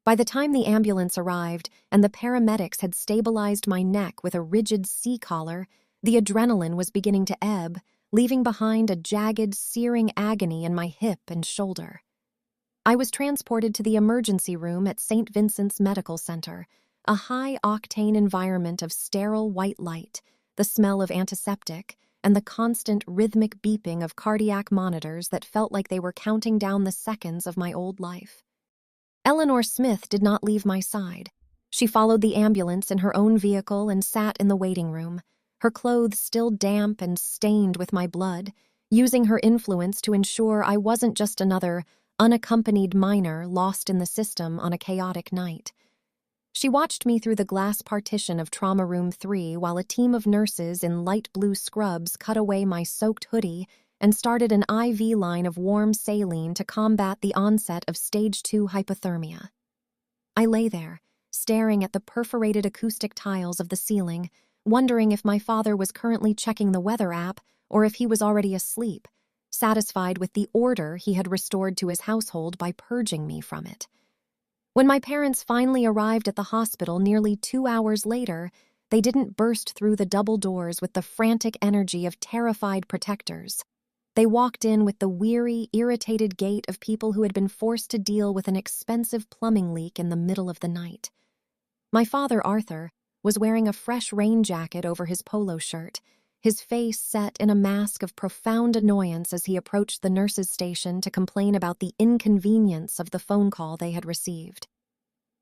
By the time the ambulance arrived and the paramedics had stabilized my neck with a rigid C-collar, the adrenaline was beginning to ebb, leaving behind a jagged, searing agony in my hip and shoulder. I was transported to the emergency room at St. Vincent's Medical Center, a high-octane environment of sterile white light, the smell of antiseptic, and the constant rhythmic beeping of cardiac monitors that felt like they were counting down the seconds of my old life. Eleanor Smith did not leave my side. She followed the ambulance in her own vehicle and sat in the waiting room, her clothes still damp and stained with my blood, using her influence to ensure I wasn't just another unaccompanied minor lost in the system on a chaotic night. She watched me through the glass partition of Trauma Room 3 while a team of nurses in light blue scrubs cut away my soaked hoodie and started an IV line of warm saline to combat the onset of Stage 2 hypothermia. I lay there, staring at the perforated acoustic tiles of the ceiling, wondering if my father was currently checking the weather app or if he was already asleep, satisfied with the order he had restored to his household by purging me from it. When my parents finally arrived at the hospital nearly 2 hours later, they didn't burst through the double doors with the frantic energy of terrified protectors. They walked in with the weary, irritated gait of people who had been forced to deal with an expensive plumbing leak in the middle of the night. My father, Arthur, was wearing a fresh rain jacket over his polo shirt, his face set in a mask of profound annoyance as he approached the nurses' station to complain about the inconvenience of the phone call they had received.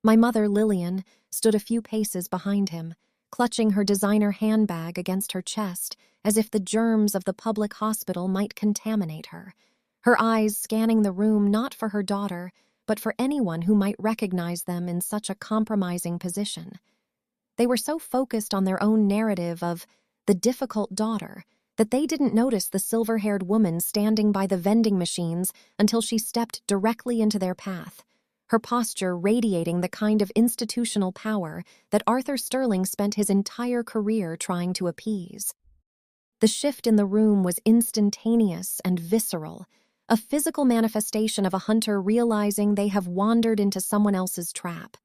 My mother, Lillian, stood a few paces behind him, clutching her designer handbag against her chest as if the germs of the public hospital might contaminate her, her eyes scanning the room not for her daughter, but for anyone who might recognize them in such a compromising position. They were so focused on their own narrative of the difficult daughter that they didn't notice the silver-haired woman standing by the vending machines until she stepped directly into their path, her posture radiating the kind of institutional power that Arthur Sterling spent his entire career trying to appease. The shift in the room was instantaneous and visceral, a physical manifestation of a hunter realizing they have wandered into someone else's trap.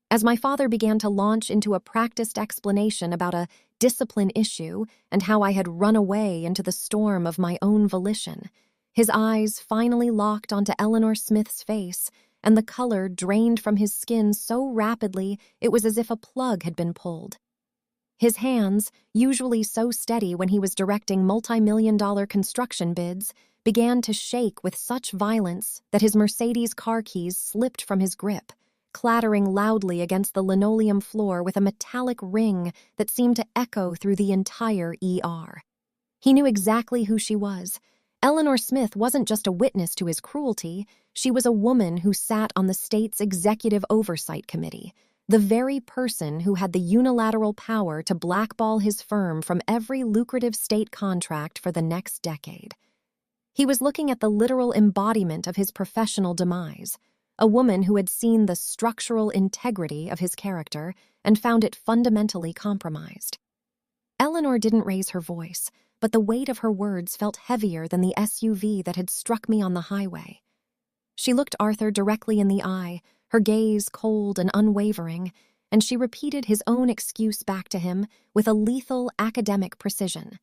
As my father began to launch into a practiced explanation about a discipline issue and how I had run away into the storm of my own volition, his eyes finally locked onto Eleanor Smith's face, and the color drained from his skin so rapidly it was as if a plug had been pulled. His hands, usually so steady when he was directing multi-million-dollar construction bids, began to shake with such violence that his Mercedes car keys slipped from his grip, clattering loudly against the linoleum floor with a metallic ring that seemed to echo through the entire ER. He knew exactly who she was. Eleanor Smith wasn't just a witness to his cruelty, she was a woman who sat on the state's Executive Oversight Committee, the very person who had the unilateral power to blackball his firm from every lucrative state contract for the next decade. He was looking at the literal embodiment of his professional demise, a woman who had seen the structural integrity of his character and found it fundamentally compromised. Eleanor didn't raise her voice, but the weight of her words felt heavier than the SUV that had struck me on the highway. She looked Arthur directly in the eye, her gaze cold and unwavering, and she repeated his own excuse back to him with a lethal academic precision.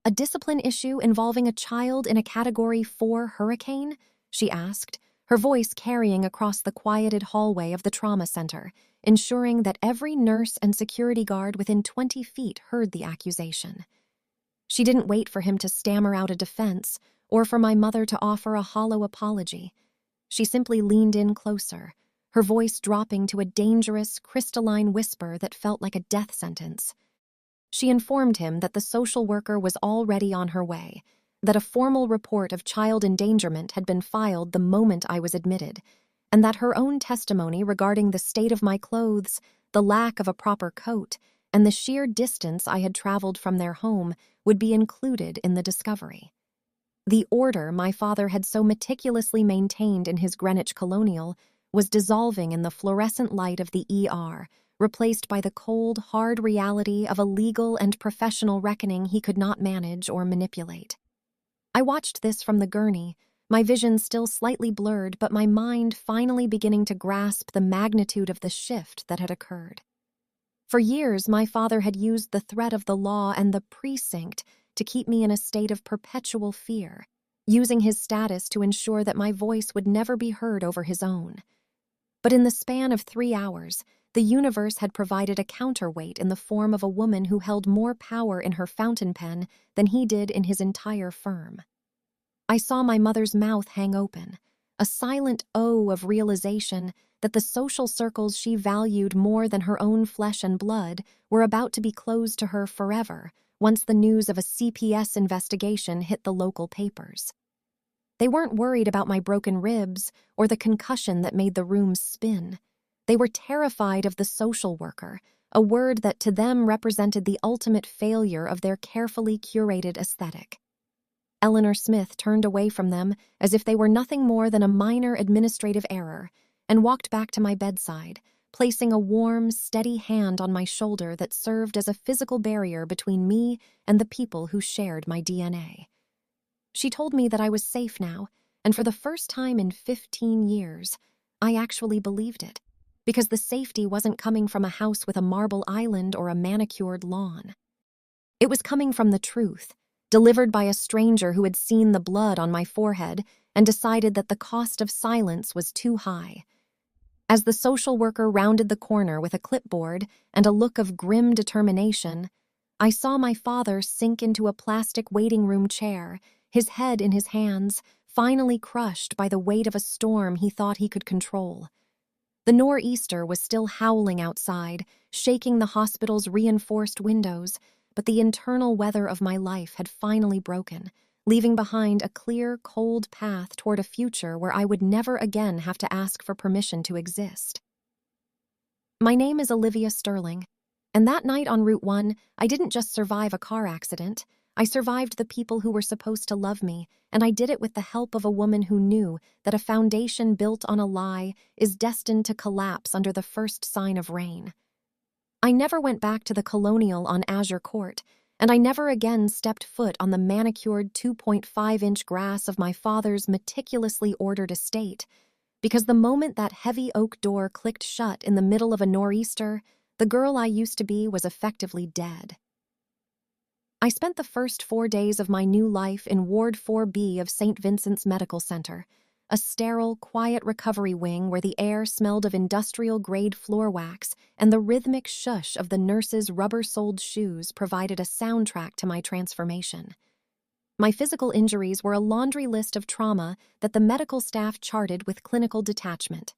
"A discipline issue involving a child in a Category 4 hurricane?" she asked, her voice carrying across the quieted hallway of the trauma center, ensuring that every nurse and security guard within 20 feet heard the accusation. She didn't wait for him to stammer out a defense or for my mother to offer a hollow apology. She simply leaned in closer, her voice dropping to a dangerous, crystalline whisper that felt like a death sentence. She informed him that the social worker was already on her way, that a formal report of child endangerment had been filed the moment I was admitted, and that her own testimony regarding the state of my clothes, the lack of a proper coat, and the sheer distance I had traveled from their home would be included in the discovery. The order my father had so meticulously maintained in his Greenwich Colonial was dissolving in the fluorescent light of the ER, replaced by the cold, hard reality of a legal and professional reckoning he could not manage or manipulate. I watched this from the gurney, my vision still slightly blurred, but my mind finally beginning to grasp the magnitude of the shift that had occurred. For years, my father had used the threat of the law and the precinct to keep me in a state of perpetual fear, using his status to ensure that my voice would never be heard over his own. But in the span of 3 hours, the universe had provided a counterweight in the form of a woman who held more power in her fountain pen than he did in his entire firm. I saw my mother's mouth hang open, a silent O of realization that the social circles she valued more than her own flesh and blood were about to be closed to her forever once the news of a CPS investigation hit the local papers. They weren't worried about my broken ribs or the concussion that made the room spin. They were terrified of the social worker, a word that to them represented the ultimate failure of their carefully curated aesthetic. Eleanor Smith turned away from them as if they were nothing more than a minor administrative error and walked back to my bedside, placing a warm, steady hand on my shoulder that served as a physical barrier between me and the people who shared my DNA. She told me that I was safe now, and for the first time in 15 years, I actually believed it, because the safety wasn't coming from a house with a marble island or a manicured lawn. It was coming from the truth, delivered by a stranger who had seen the blood on my forehead and decided that the cost of silence was too high. As the social worker rounded the corner with a clipboard and a look of grim determination, I saw my father sink into a plastic waiting room chair, his head in his hands, finally crushed by the weight of a storm he thought he could control. The nor'easter was still howling outside, shaking the hospital's reinforced windows, but the internal weather of my life had finally broken, leaving behind a clear, cold path toward a future where I would never again have to ask for permission to exist. My name is Olivia Sterling, and that night on Route 1, I didn't just survive a car accident. I survived the people who were supposed to love me, and I did it with the help of a woman who knew that a foundation built on a lie is destined to collapse under the first sign of rain. I never went back to the Colonial on Azure Court, and I never again stepped foot on the manicured 2.5-inch grass of my father's meticulously ordered estate, because the moment that heavy oak door clicked shut in the middle of a nor'easter, the girl I used to be was effectively dead. I spent the first 4 days of my new life in Ward 4B of St. Vincent's Medical Center, a sterile, quiet recovery wing where the air smelled of industrial-grade floor wax and the rhythmic shush of the nurses' rubber-soled shoes provided a soundtrack to my transformation. My physical injuries were a laundry list of trauma that the medical staff charted with clinical detachment.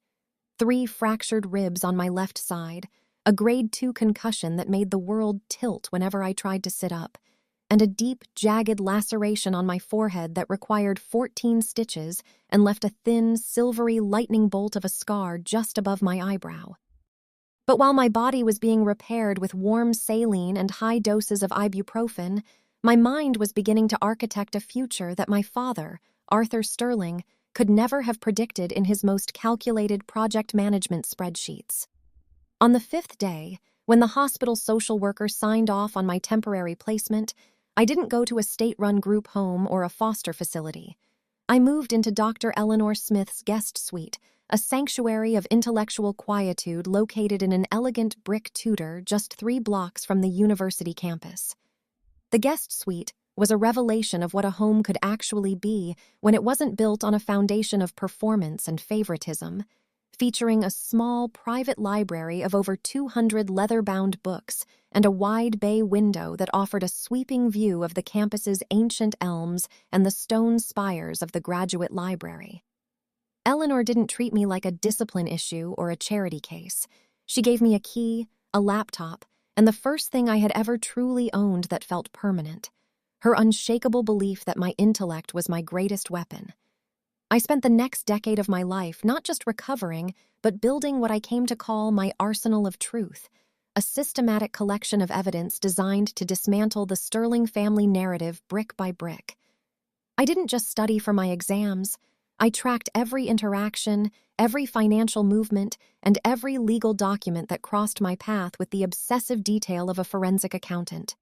3 fractured ribs on my left side, a grade 2 concussion that made the world tilt whenever I tried to sit up, and a deep, jagged laceration on my forehead that required 14 stitches and left a thin, silvery lightning bolt of a scar just above my eyebrow. But while my body was being repaired with warm saline and high doses of ibuprofen, my mind was beginning to architect a future that my father, Arthur Sterling, could never have predicted in his most calculated project management spreadsheets. On the 5th day, when the hospital social worker signed off on my temporary placement, I didn't go to a state-run group home or a foster facility. I moved into Dr. Eleanor Smith's guest suite, a sanctuary of intellectual quietude located in an elegant brick Tudor just 3 blocks from the university campus. The guest suite was a revelation of what a home could actually be when it wasn't built on a foundation of performance and favoritism, featuring a small private library of over 200 leather-bound books and a wide bay window that offered a sweeping view of the campus's ancient elms and the stone spires of the graduate library. Eleanor didn't treat me like a discipline issue or a charity case. She gave me a key, a laptop, and the first thing I had ever truly owned that felt permanent, her unshakable belief that my intellect was my greatest weapon. I spent the next decade of my life not just recovering, but building what I came to call my arsenal of truth, a systematic collection of evidence designed to dismantle the Sterling family narrative brick by brick. I didn't just study for my exams. I tracked every interaction, every financial movement, and every legal document that crossed my path with the obsessive detail of a forensic accountant.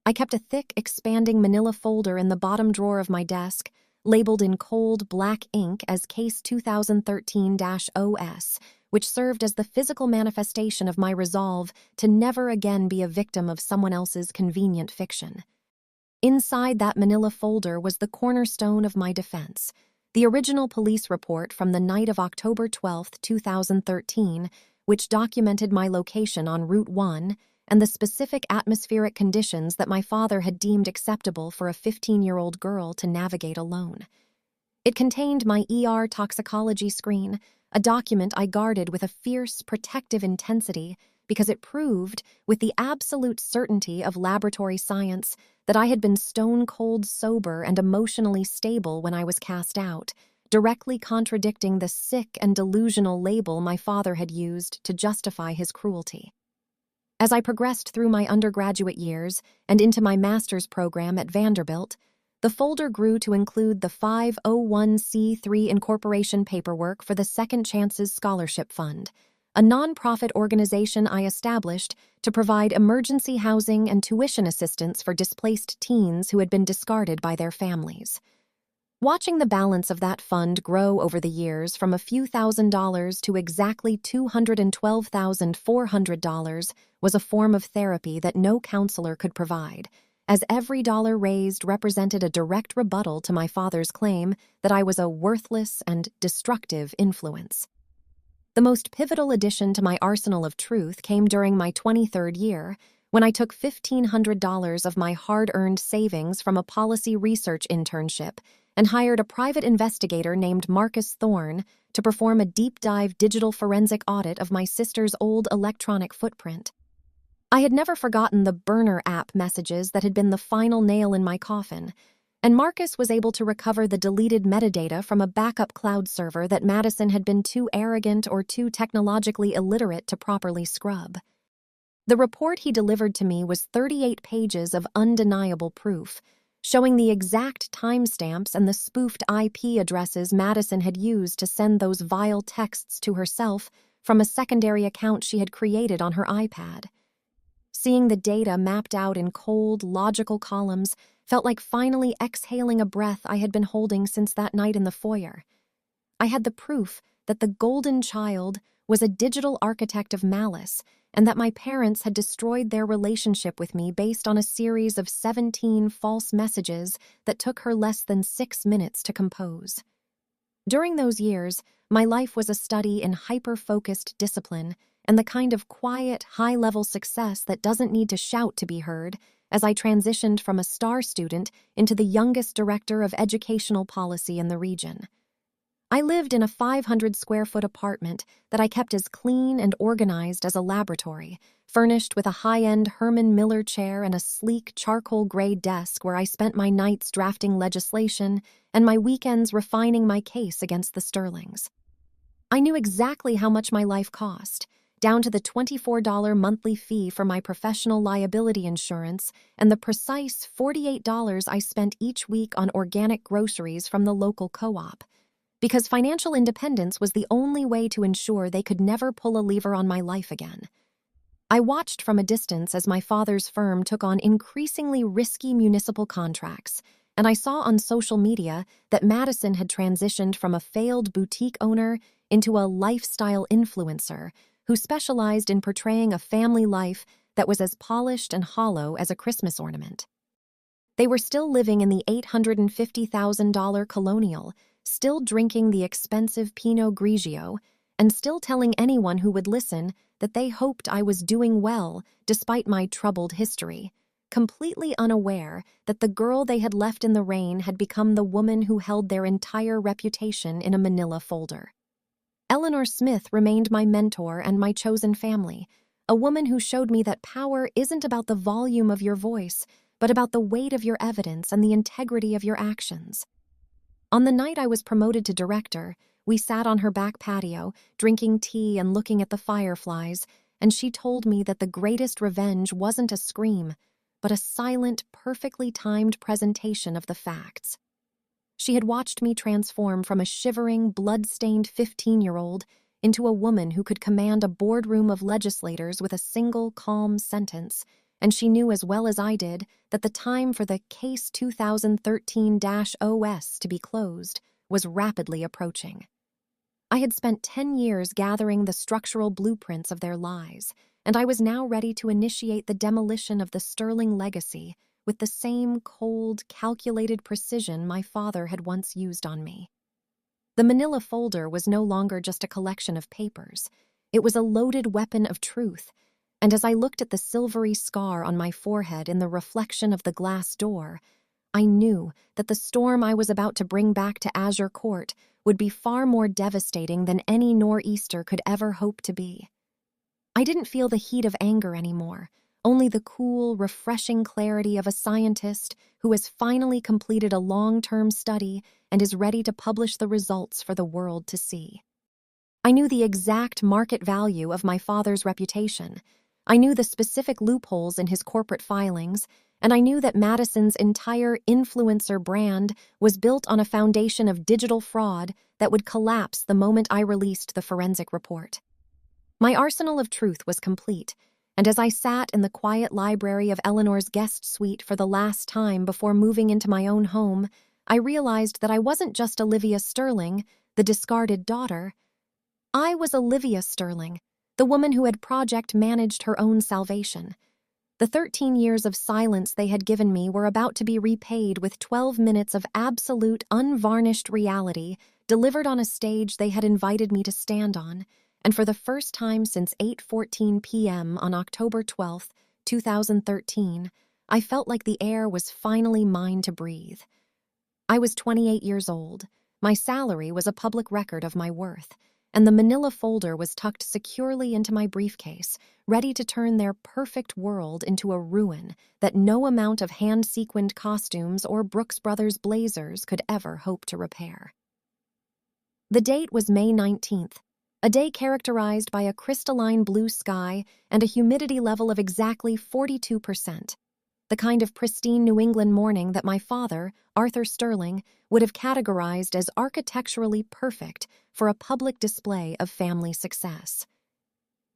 I kept a thick, expanding manila folder in the bottom drawer of my desk, labeled in cold black ink as Case 2013-OS, which served as the physical manifestation of my resolve to never again be a victim of someone else's convenient fiction. Inside that manila folder was the cornerstone of my defense, the original police report from the night of October 12, 2013, which documented my location on Route 1 and the specific atmospheric conditions that my father had deemed acceptable for a 15-year-old girl to navigate alone. It contained my ER toxicology screen, a document I guarded with a fierce, protective intensity because it proved, with the absolute certainty of laboratory science, that I had been stone-cold sober and emotionally stable when I was cast out, directly contradicting the sick and delusional label my father had used to justify his cruelty. As I progressed through my undergraduate years and into my master's program at Vanderbilt, the folder grew to include the 501c3 incorporation paperwork for the Second Chances Scholarship Fund, a nonprofit organization I established to provide emergency housing and tuition assistance for displaced teens who had been discarded by their families. Watching the balance of that fund grow over the years from a few $1,000s to exactly $212,400 was a form of therapy that no counselor could provide, as every dollar raised represented a direct rebuttal to my father's claim that I was a worthless and destructive influence. The most pivotal addition to my arsenal of truth came during my 23rd year, when I took $1,500 of my hard-earned savings from a policy research internship and hired a private investigator named Marcus Thorne to perform a deep-dive digital forensic audit of my sister's old electronic footprint. I had never forgotten the burner app messages that had been the final nail in my coffin, and Marcus was able to recover the deleted metadata from a backup cloud server that Madison had been too arrogant or too technologically illiterate to properly scrub. The report he delivered to me was 38 pages of undeniable proof, showing the exact timestamps and the spoofed IP addresses Madison had used to send those vile texts to herself from a secondary account she had created on her iPad. Seeing the data mapped out in cold, logical columns felt like finally exhaling a breath I had been holding since that night in the foyer. I had the proof that the golden child was a digital architect of malice and that my parents had destroyed their relationship with me based on a series of 17 false messages that took her less than 6 minutes to compose. During those years, my life was a study in hyper-focused discipline and the kind of quiet, high-level success that doesn't need to shout to be heard, as I transitioned from a star student into the youngest director of educational policy in the region. I lived in a 500-square-foot apartment that I kept as clean and organized as a laboratory, furnished with a high-end Herman Miller chair and a sleek charcoal-gray desk where I spent my nights drafting legislation and my weekends refining my case against the Sterlings. I knew exactly how much my life cost, down to the $24 monthly fee for my professional liability insurance and the precise $48 I spent each week on organic groceries from the local co-op, because financial independence was the only way to ensure they could never pull a lever on my life again. I watched from a distance as my father's firm took on increasingly risky municipal contracts, and I saw on social media that Madison had transitioned from a failed boutique owner into a lifestyle influencer who specialized in portraying a family life that was as polished and hollow as a Christmas ornament. They were still living in the $850,000 Colonial, still drinking the expensive Pinot Grigio, and still telling anyone who would listen that they hoped I was doing well despite my troubled history, completely unaware that the girl they had left in the rain had become the woman who held their entire reputation in a manila folder. Eleanor Smith remained my mentor and my chosen family, a woman who showed me that power isn't about the volume of your voice, but about the weight of your evidence and the integrity of your actions. On the night I was promoted to director, we sat on her back patio, drinking tea and looking at the fireflies, and she told me that the greatest revenge wasn't a scream, but a silent, perfectly timed presentation of the facts. She had watched me transform from a shivering, blood-stained 15-year-old into a woman who could command a boardroom of legislators with a single, calm sentence, and she knew as well as I did that the time for the Case 2013-OS to be closed was rapidly approaching. I had spent 10 years gathering the structural blueprints of their lies, and I was now ready to initiate the demolition of the Sterling legacy with the same cold, calculated precision my father had once used on me. The manila folder was no longer just a collection of papers. It was a loaded weapon of truth, and as I looked at the silvery scar on my forehead in the reflection of the glass door, I knew that the storm I was about to bring back to Azure Court would be far more devastating than any nor'easter could ever hope to be. I didn't feel the heat of anger anymore, only the cool, refreshing clarity of a scientist who has finally completed a long-term study and is ready to publish the results for the world to see. I knew the exact market value of my father's reputation. I knew the specific loopholes in his corporate filings, and I knew that Madison's entire influencer brand was built on a foundation of digital fraud that would collapse the moment I released the forensic report. My arsenal of truth was complete, and as I sat in the quiet library of Eleanor's guest suite for the last time before moving into my own home, I realized that I wasn't just Olivia Sterling, the discarded daughter. I was Olivia Sterling, the woman who had project managed her own salvation. The 13 years of silence they had given me were about to be repaid with 12 minutes of absolute, unvarnished reality delivered on a stage they had invited me to stand on, and for the first time since 8:14 p.m. on October 12, 2013, I felt like the air was finally mine to breathe. I was 28 years old. My salary was a public record of my worth, and the manila folder was tucked securely into my briefcase, ready to turn their perfect world into a ruin that no amount of hand-sequined costumes or Brooks Brothers blazers could ever hope to repair. The date was May 19th, a day characterized by a crystalline blue sky and a humidity level of exactly 42%, the kind of pristine New England morning that my father, Arthur Sterling, would have categorized as architecturally perfect for a public display of family success.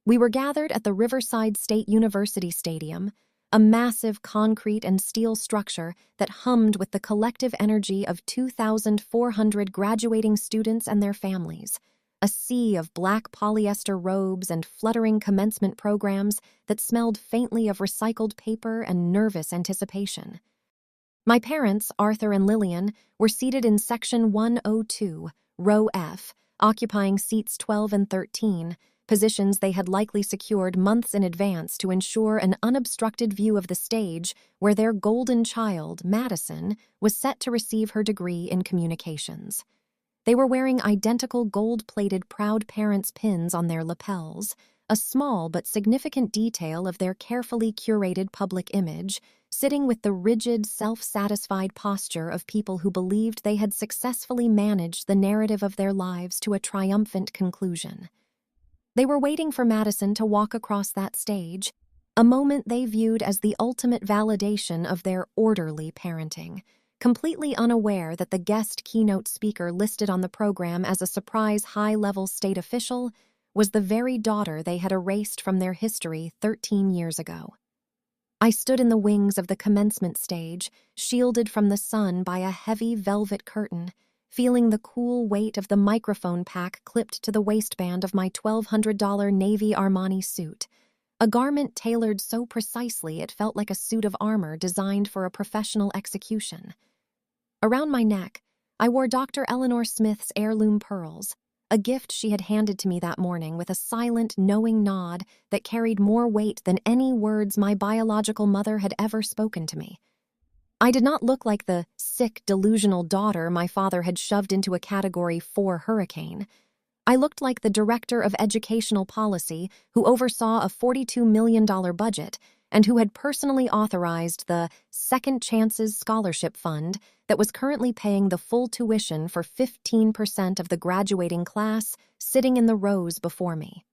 We were gathered at the Riverside State University Stadium, a massive concrete and steel structure that hummed with the collective energy of 2,400 graduating students and their families, a sea of black polyester robes and fluttering commencement programs that smelled faintly of recycled paper and nervous anticipation. My parents, Arthur and Lillian, were seated in Section 102, Row F, occupying seats 12 and 13, positions they had likely secured months in advance to ensure an unobstructed view of the stage where their golden child, Madison, was set to receive her degree in communications. They were wearing identical gold-plated Proud Parents pins on their lapels, a small but significant detail of their carefully curated public image, sitting with the rigid, self-satisfied posture of people who believed they had successfully managed the narrative of their lives to a triumphant conclusion. They were waiting for Madison to walk across that stage, a moment they viewed as the ultimate validation of their orderly parenting, completely unaware that the guest keynote speaker listed on the program as a surprise high-level state official was the very daughter they had erased from their history 13 years ago. I stood in the wings of the commencement stage, shielded from the sun by a heavy velvet curtain, feeling the cool weight of the microphone pack clipped to the waistband of my $1,200 Navy Armani suit, a garment tailored so precisely it felt like a suit of armor designed for a professional execution. Around my neck, I wore Dr. Eleanor Smith's heirloom pearls, a gift she had handed to me that morning with a silent, knowing nod that carried more weight than any words my biological mother had ever spoken to me. I did not look like the sick, delusional daughter my father had shoved into a Category 4 hurricane. I looked like the director of educational policy who oversaw a $42 million budget and who had personally authorized the Second Chances Scholarship Fund that was currently paying the full tuition for 15% of the graduating class sitting in the rows before me.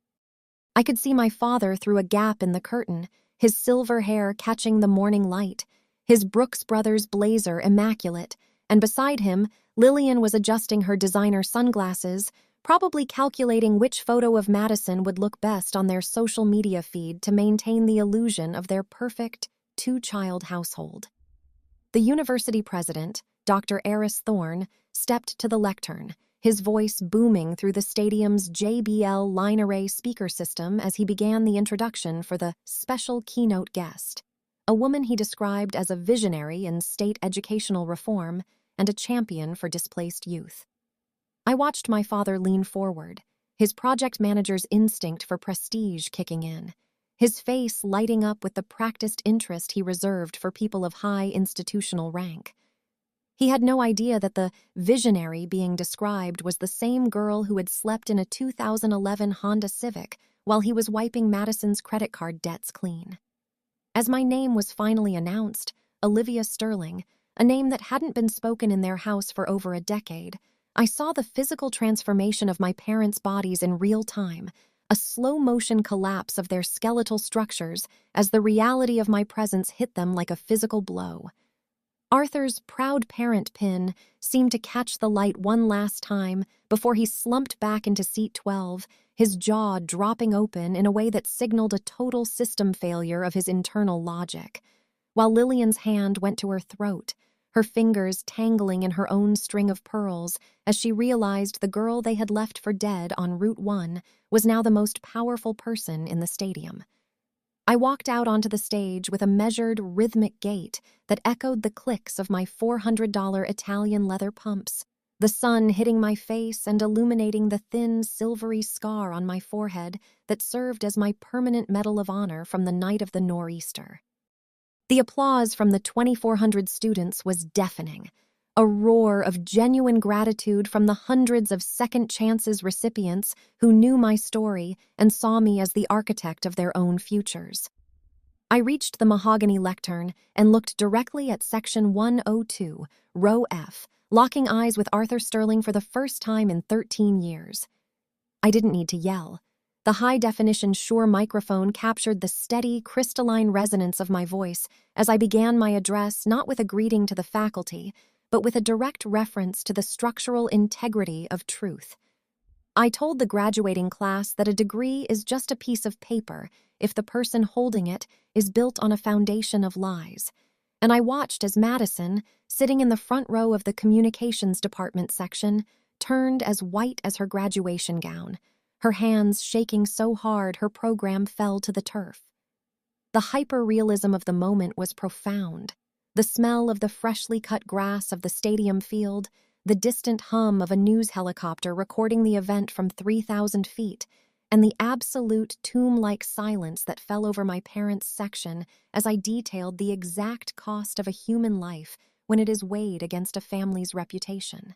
I could see my father through a gap in the curtain, his silver hair catching the morning light, his Brooks Brothers blazer immaculate, and beside him, Lillian was adjusting her designer sunglasses, probably calculating which photo of Madison would look best on their social media feed to maintain the illusion of their perfect two-child household. The university president, Dr. Eris Thorne, stepped to the lectern, his voice booming through the stadium's JBL line array speaker system as he began the introduction for the special keynote guest, a woman he described as a visionary in state educational reform and a champion for displaced youth. I watched my father lean forward, his project manager's instinct for prestige kicking in, his face lighting up with the practiced interest he reserved for people of high institutional rank. He had no idea that the visionary being described was the same girl who had slept in a 2011 Honda Civic while he was wiping Madison's credit card debts clean. As my name was finally announced, Olivia Sterling, a name that hadn't been spoken in their house for over a decade, I saw the physical transformation of my parents' bodies in real time, a slow-motion collapse of their skeletal structures as the reality of my presence hit them like a physical blow. Arthur's proud parent pin seemed to catch the light one last time before he slumped back into seat 12, his jaw dropping open in a way that signaled a total system failure of his internal logic, while Lillian's hand went to her throat, her fingers tangling in her own string of pearls as she realized the girl they had left for dead on Route 1 was now the most powerful person in the stadium. I walked out onto the stage with a measured, rhythmic gait that echoed the clicks of my $400 Italian leather pumps, the sun hitting my face and illuminating the thin, silvery scar on my forehead that served as my permanent Medal of Honor from the night of the nor'easter. The applause from the 2,400 students was deafening, a roar of genuine gratitude from the hundreds of second chances recipients who knew my story and saw me as the architect of their own futures. I reached the mahogany lectern and looked directly at Section 102, Row F, locking eyes with Arthur Sterling for the first time in 13 years. I didn't need to yell. The high-definition Shure microphone captured the steady, crystalline resonance of my voice as I began my address not with a greeting to the faculty, but with a direct reference to the structural integrity of truth. I told the graduating class that a degree is just a piece of paper if the person holding it is built on a foundation of lies, and I watched as Madison, sitting in the front row of the communications department section, turned as white as her graduation gown, her hands shaking so hard her program fell to the turf. The hyper-realism of the moment was profound. The smell of the freshly cut grass of the stadium field, the distant hum of a news helicopter recording the event from 3,000 feet, and the absolute tomb-like silence that fell over my parents' section as I detailed the exact cost of a human life when it is weighed against a family's reputation.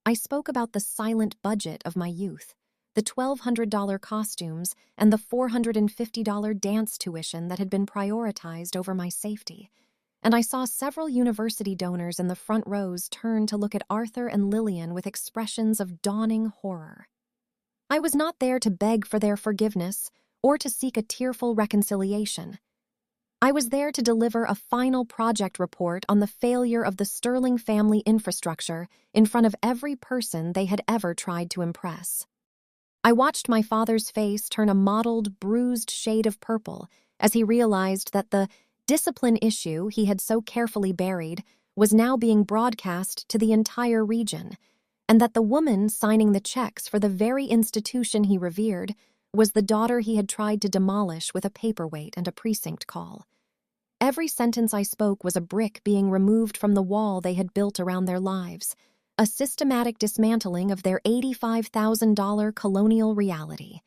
I spoke about the silent budget of my youth, the $1,200 costumes and the $450 dance tuition that had been prioritized over my safety, and I saw several university donors in the front rows turn to look at Arthur and Lillian with expressions of dawning horror. I was not there to beg for their forgiveness or to seek a tearful reconciliation. I was there to deliver a final project report on the failure of the Sterling family infrastructure in front of every person they had ever tried to impress. I watched my father's face turn a mottled, bruised shade of purple as he realized that the discipline issue he had so carefully buried was now being broadcast to the entire region, and that the woman signing the checks for the very institution he revered was the daughter he had tried to demolish with a paperweight and a precinct call. Every sentence I spoke was a brick being removed from the wall they had built around their lives, a systematic dismantling of their $85,000 colonial reality.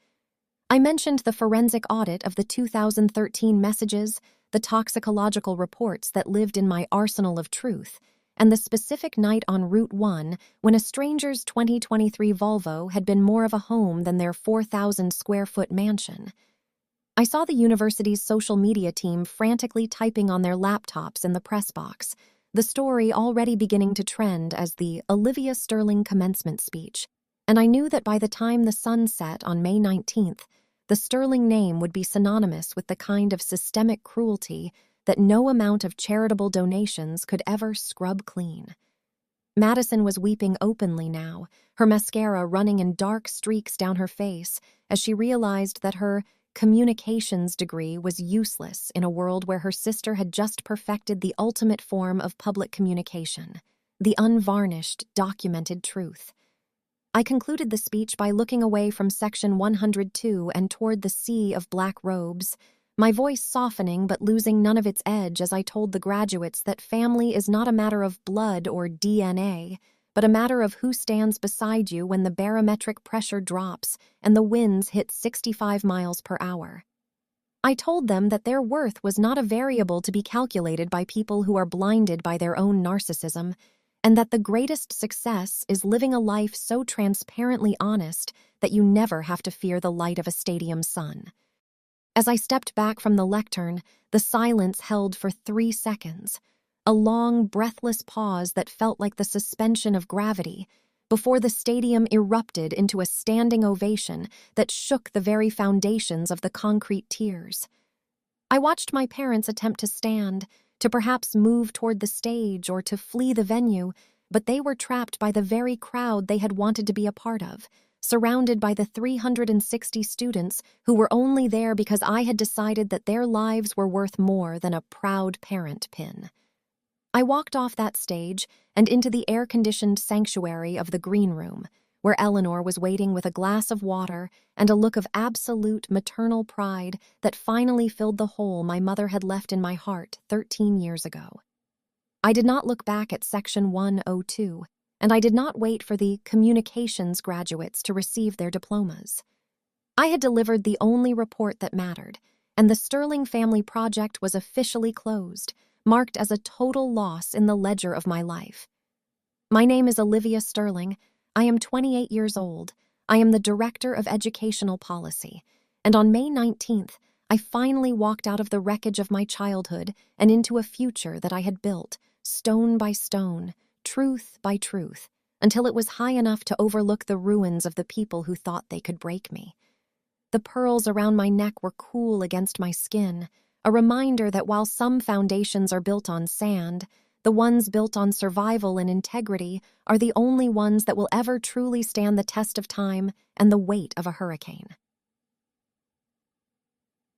I mentioned the forensic audit of the 2013 messages, the toxicological reports that lived in my arsenal of truth, and the specific night on Route 1 when a stranger's 2023 Volvo had been more of a home than their 4,000-square-foot mansion. I saw the university's social media team frantically typing on their laptops in the press box, the story already beginning to trend as the Olivia Sterling commencement speech, and I knew that by the time the sun set on May 19th, the Sterling name would be synonymous with the kind of systemic cruelty that no amount of charitable donations could ever scrub clean. Madison was weeping openly now, her mascara running in dark streaks down her face as she realized that her communications degree was useless in a world where her sister had just perfected the ultimate form of public communication, the unvarnished, documented truth. I concluded the speech by looking away from Section 102 and toward the sea of black robes, my voice softening but losing none of its edge as I told the graduates that family is not a matter of blood or DNA, but a matter of who stands beside you when the barometric pressure drops and the winds hit 65 miles per hour. I told them that their worth was not a variable to be calculated by people who are blinded by their own narcissism, and that the greatest success is living a life so transparently honest that you never have to fear the light of a stadium sun. As I stepped back from the lectern, the silence held for 3 seconds, a long, breathless pause that felt like the suspension of gravity, before the stadium erupted into a standing ovation that shook the very foundations of the concrete tiers. I watched my parents attempt to stand, to perhaps move toward the stage or to flee the venue, but they were trapped by the very crowd they had wanted to be a part of, surrounded by the 360 students who were only there because I had decided that their lives were worth more than a proud parent pin. I walked off that stage and into the air-conditioned sanctuary of the green room, where Eleanor was waiting with a glass of water and a look of absolute maternal pride that finally filled the hole my mother had left in my heart 13 years ago. I did not look back at Section 102, and I did not wait for the communications graduates to receive their diplomas. I had delivered the only report that mattered, and the Sterling family project was officially closed, marked as a total loss in the ledger of my life. My name is Olivia Sterling. I am 28 years old. I am the Director of Educational Policy, and on May 19th, I finally walked out of the wreckage of my childhood and into a future that I had built, stone by stone, truth by truth, until it was high enough to overlook the ruins of the people who thought they could break me. The pearls around my neck were cool against my skin, a reminder that while some foundations are built on sand, the ones built on survival and integrity are the only ones that will ever truly stand the test of time and the weight of a hurricane.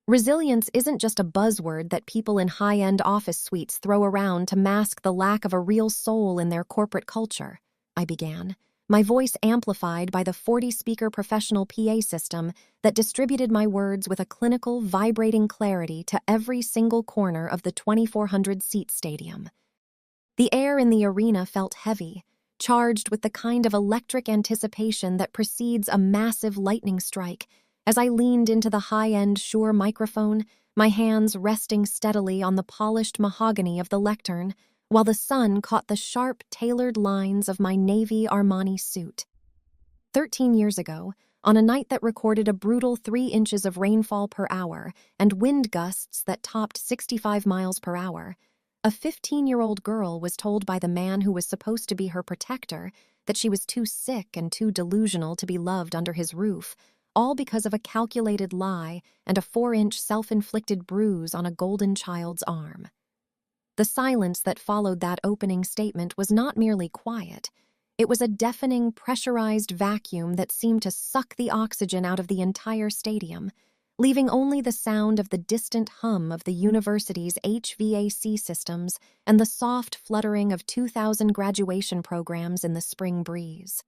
Resilience isn't just a buzzword that people in high-end office suites throw around to mask the lack of a real soul in their corporate culture, I began, my voice amplified by the 40-speaker professional PA system that distributed my words with a clinical, vibrating clarity to every single corner of the 2,400-seat stadium. The air in the arena felt heavy, charged with the kind of electric anticipation that precedes a massive lightning strike. As I leaned into the high-end Shure microphone, my hands resting steadily on the polished mahogany of the lectern, while the sun caught the sharp, tailored lines of my navy Armani suit. 13 years ago, on a night that recorded a brutal 3 inches of rainfall per hour and wind gusts that topped 65 miles per hour, a 15-year-old girl was told by the man who was supposed to be her protector that she was too sick and too delusional to be loved under his roof, all because of a calculated lie and a 4-inch self-inflicted bruise on a golden child's arm. The silence that followed that opening statement was not merely quiet. It was a deafening, pressurized vacuum that seemed to suck the oxygen out of the entire stadium, leaving only the sound of the distant hum of the university's HVAC systems and the soft fluttering of 2,000 graduation programs in the spring breeze.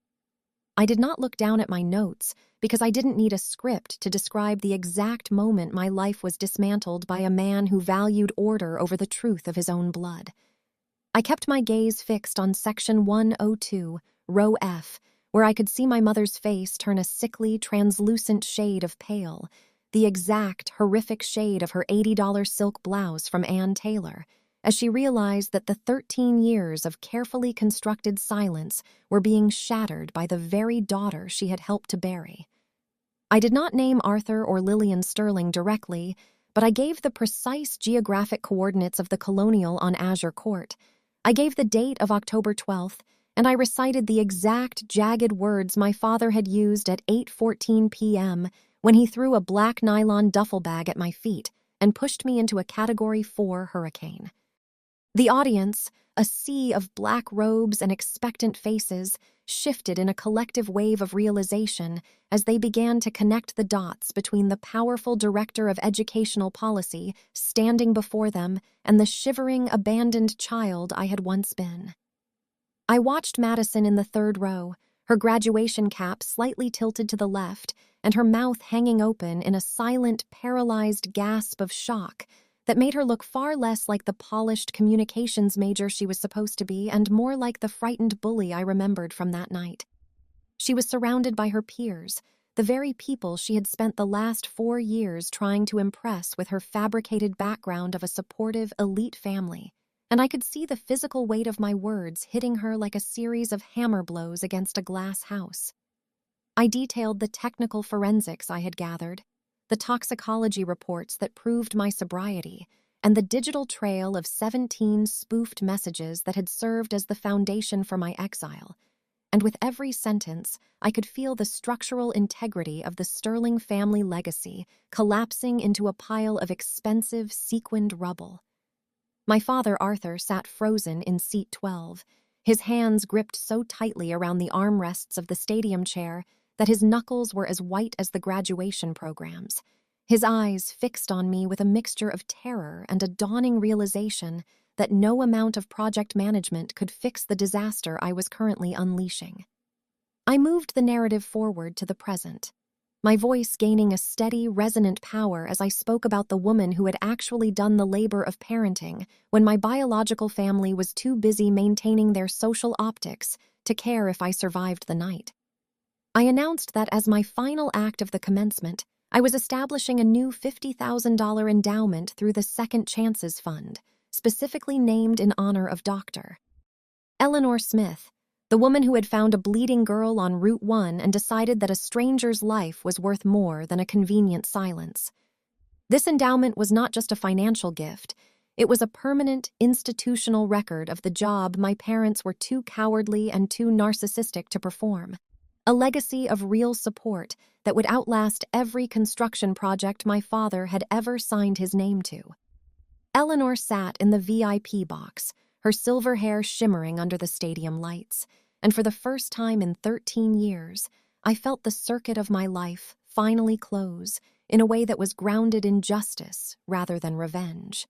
I did not look down at my notes because I didn't need a script to describe the exact moment my life was dismantled by a man who valued order over the truth of his own blood. I kept my gaze fixed on Section 102, Row F, where I could see my mother's face turn a sickly, translucent shade of pale, the exact, horrific shade of her $80 silk blouse from Ann Taylor, as she realized that the 13 years of carefully constructed silence were being shattered by the very daughter she had helped to bury. I did not name Arthur or Lillian Sterling directly, but I gave the precise geographic coordinates of the Colonial on Azure Court. I gave the date of October 12th, and I recited the exact jagged words my father had used at 8:14 p.m. when he threw a black nylon duffel bag at my feet and pushed me into a Category 4 hurricane. The audience, a sea of black robes and expectant faces, shifted in a collective wave of realization as they began to connect the dots between the powerful director of educational policy standing before them and the shivering, abandoned child I had once been. I watched Madison in the third row, her graduation cap slightly tilted to the left, and her mouth hanging open in a silent, paralyzed gasp of shock that made her look far less like the polished communications major she was supposed to be and more like the frightened bully I remembered from that night. She was surrounded by her peers, the very people she had spent the last 4 years trying to impress with her fabricated background of a supportive, elite family, and I could see the physical weight of my words hitting her like a series of hammer blows against a glass house. I detailed the technical forensics I had gathered, the toxicology reports that proved my sobriety, and the digital trail of 17 spoofed messages that had served as the foundation for my exile. And with every sentence, I could feel the structural integrity of the Sterling family legacy collapsing into a pile of expensive, sequined rubble. My father, Arthur, sat frozen in seat 12, his hands gripped so tightly around the armrests of the stadium chair that his knuckles were as white as the graduation programs, his eyes fixed on me with a mixture of terror and a dawning realization that no amount of project management could fix the disaster I was currently unleashing. I moved the narrative forward to the present, my voice gaining a steady, resonant power as I spoke about the woman who had actually done the labor of parenting when my biological family was too busy maintaining their social optics to care if I survived the night. I announced that as my final act of the commencement, I was establishing a new $50,000 endowment through the Second Chances Fund, specifically named in honor of Dr. Eleanor Smith, the woman who had found a bleeding girl on Route 1 and decided that a stranger's life was worth more than a convenient silence. This endowment was not just a financial gift, it was a permanent, institutional record of the job my parents were too cowardly and too narcissistic to perform. A legacy of real support that would outlast every construction project my father had ever signed his name to. Eleanor sat in the VIP box, her silver hair shimmering under the stadium lights, and for the first time in 13 years, I felt the circuit of my life finally close in a way that was grounded in justice rather than revenge.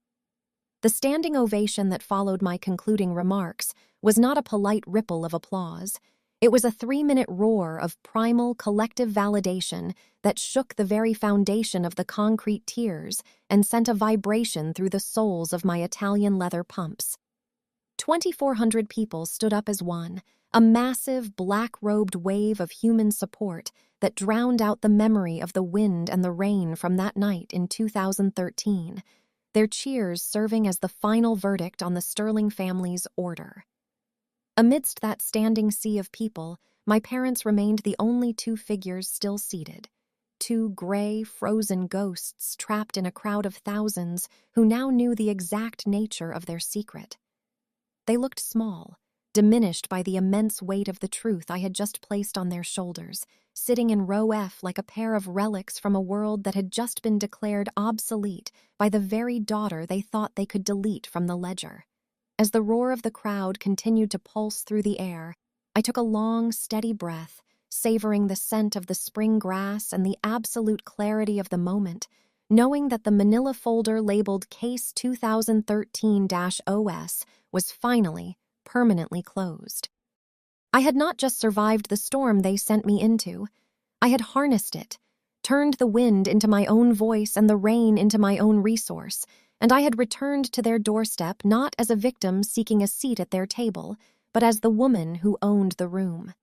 The standing ovation that followed my concluding remarks was not a polite ripple of applause. It was a 3-minute roar of primal collective validation that shook the very foundation of the concrete tiers and sent a vibration through the soles of my Italian leather pumps. 2,400 people stood up as one, a massive black-robed wave of human support that drowned out the memory of the wind and the rain from that night in 2013, their cheers serving as the final verdict on the Sterling family's order. Amidst that standing sea of people, my parents remained the only two figures still seated, two gray, frozen ghosts trapped in a crowd of thousands who now knew the exact nature of their secret. They looked small, diminished by the immense weight of the truth I had just placed on their shoulders, sitting in row F like a pair of relics from a world that had just been declared obsolete by the very daughter they thought they could delete from the ledger. As the roar of the crowd continued to pulse through the air, I took a long, steady breath, savoring the scent of the spring grass and the absolute clarity of the moment, knowing that the manila folder labeled Case 2013-OS was finally, permanently closed. I had not just survived the storm they sent me into. I had harnessed it, turned the wind into my own voice and the rain into my own resource, and I had returned to their doorstep not as a victim seeking a seat at their table, but as the woman who owned the room.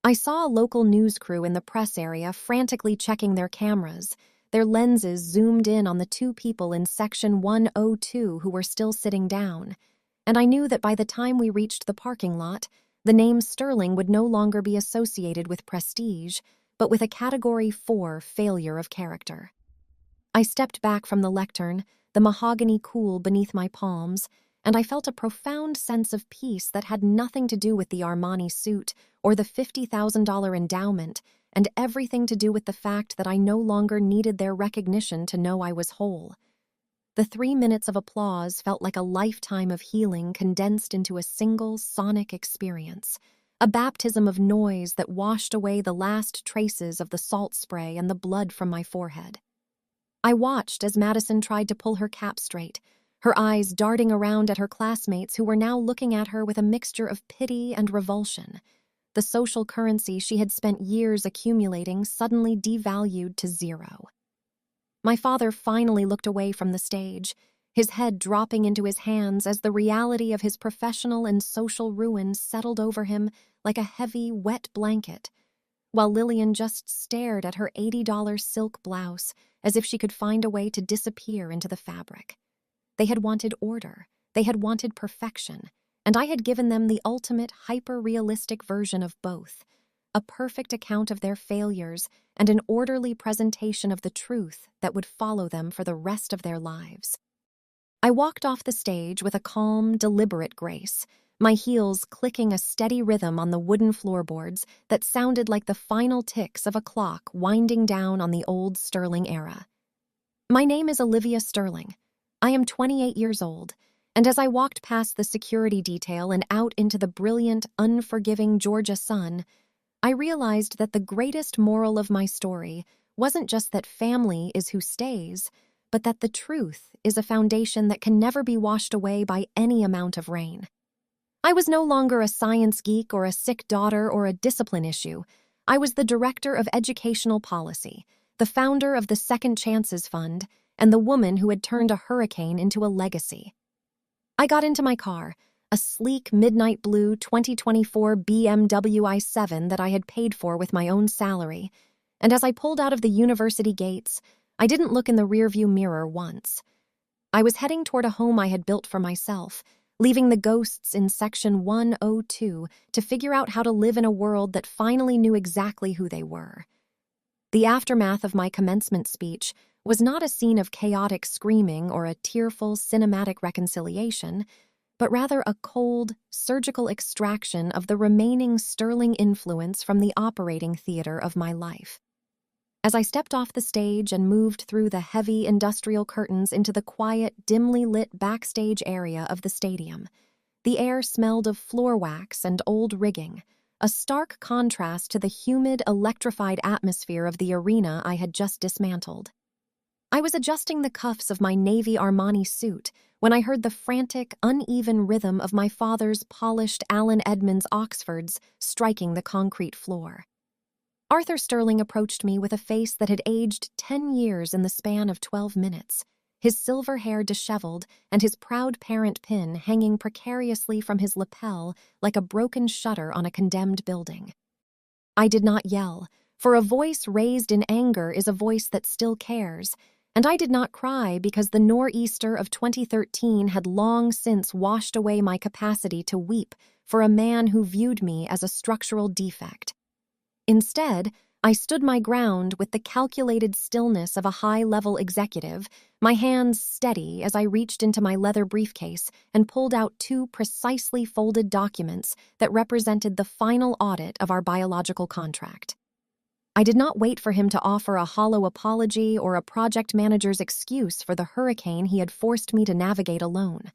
I saw a local news crew in the press area frantically checking their cameras, their lenses zoomed in on the two people in Section 102 who were still sitting down, and I knew that by the time we reached the parking lot, the name Sterling would no longer be associated with prestige, but with a Category 4 failure of character. I stepped back from the lectern, the mahogany cool beneath my palms, and I felt a profound sense of peace that had nothing to do with the Armani suit or the $50,000 endowment, and everything to do with the fact that I no longer needed their recognition to know I was whole. The 3 minutes of applause felt like a lifetime of healing condensed into a single sonic experience, a baptism of noise that washed away the last traces of the salt spray and the blood from my forehead. I watched as Madison tried to pull her cap straight, her eyes darting around at her classmates who were now looking at her with a mixture of pity and revulsion. the social currency she had spent years accumulating suddenly devalued to zero. My father finally looked away from the stage, his head dropping into his hands as the reality of his professional and social ruin settled over him like a heavy, wet blanket, while Lillian just stared at her $80 silk blouse as if she could find a way to disappear into the fabric. They had wanted order, they had wanted perfection, and I had given them the ultimate hyper-realistic version of both, a perfect account of their failures and an orderly presentation of the truth that would follow them for the rest of their lives. I walked off the stage with a calm, deliberate grace, my heels clicking a steady rhythm on the wooden floorboards that sounded like the final ticks of a clock winding down on the old Sterling era. My name is Olivia Sterling. I am 28 years old, and as I walked past the security detail and out into the brilliant, unforgiving Georgia sun, I realized that the greatest moral of my story wasn't just that family is who stays, but that the truth is a foundation that can never be washed away by any amount of rain. I was no longer a science geek or a sick daughter or a discipline issue. I was the director of educational policy, the founder of the Second Chances Fund, and the woman who had turned a hurricane into a legacy. I got into my car, a sleek midnight blue 2024 BMW i7 that I had paid for with my own salary, and as I pulled out of the university gates, I didn't look in the rearview mirror once. I was heading toward a home I had built for myself, leaving the ghosts in Section 102 to figure out how to live in a world that finally knew exactly who they were. The aftermath of my commencement speech was not a scene of chaotic screaming or a tearful cinematic reconciliation, but rather a cold, surgical extraction of the remaining sterling influence from the operating theater of my life. As I stepped off the stage and moved through the heavy industrial curtains into the quiet, dimly lit backstage area of the stadium, the air smelled of floor wax and old rigging, a stark contrast to the humid, electrified atmosphere of the arena I had just dismantled. I was adjusting the cuffs of my navy Armani suit when I heard the frantic, uneven rhythm of my father's polished Allen Edmonds Oxfords striking the concrete floor. Arthur Sterling approached me with a face that had aged 10 years in the span of 12 minutes, his silver hair disheveled and his proud parent pin hanging precariously from his lapel like a broken shutter on a condemned building. I did not yell, for a voice raised in anger is a voice that still cares, and I did not cry because the nor'easter of 2013 had long since washed away my capacity to weep for a man who viewed me as a structural defect. Instead, I stood my ground with the calculated stillness of a high-level executive, my hands steady as I reached into my leather briefcase and pulled out 2 precisely folded documents that represented the final audit of our biological contract. I did not wait for him to offer a hollow apology or a project manager's excuse for the hurricane he had forced me to navigate alone.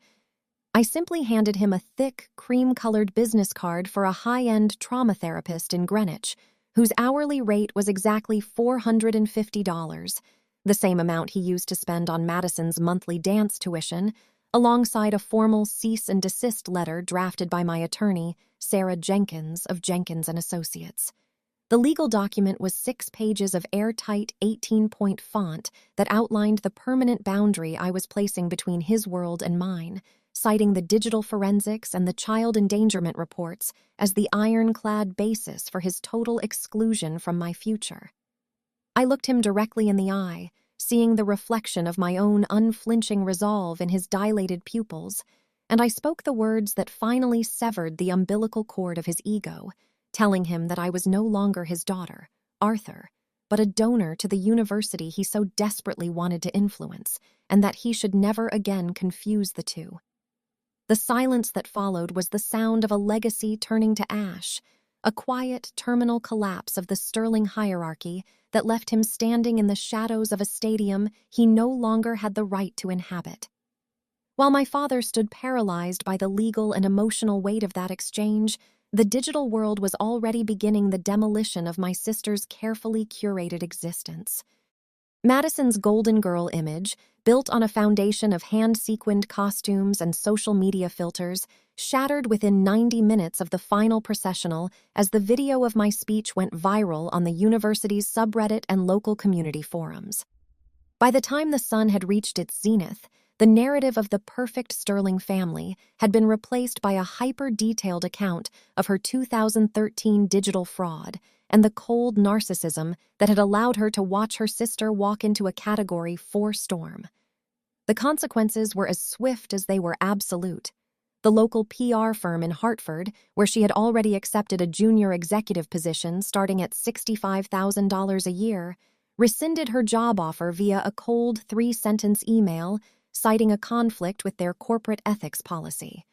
I simply handed him a thick, cream-colored business card for a high-end trauma therapist in Greenwich, whose hourly rate was exactly $450, the same amount he used to spend on Madison's monthly dance tuition, alongside a formal cease and desist letter drafted by my attorney, Sarah Jenkins of Jenkins & Associates. The legal document was 6 pages of airtight 18-point font that outlined the permanent boundary I was placing between his world and mine, citing the digital forensics and the child endangerment reports as the ironclad basis for his total exclusion from my future. I looked him directly in the eye, seeing the reflection of my own unflinching resolve in his dilated pupils, and I spoke the words that finally severed the umbilical cord of his ego, telling him that I was no longer his daughter, Arthur, but a donor to the university he so desperately wanted to influence, and that he should never again confuse the two. The silence that followed was the sound of a legacy turning to ash, a quiet, terminal collapse of the Sterling hierarchy that left him standing in the shadows of a stadium he no longer had the right to inhabit. While my father stood paralyzed by the legal and emotional weight of that exchange, the digital world was already beginning the demolition of my sister's carefully curated existence. Madison's Golden Girl image, built on a foundation of hand-sequined costumes and social media filters, shattered within 90 minutes of the final processional as the video of my speech went viral on the university's subreddit and local community forums. By the time the sun had reached its zenith, the narrative of the perfect Sterling family had been replaced by a hyper-detailed account of her 2013 digital fraud and the cold narcissism that had allowed her to watch her sister walk into a Category 4 storm. The consequences were as swift as they were absolute. The local PR firm in Hartford, where she had already accepted a junior executive position starting at $65,000 a year, rescinded her job offer via a cold 3-sentence email citing a conflict with their corporate ethics policy.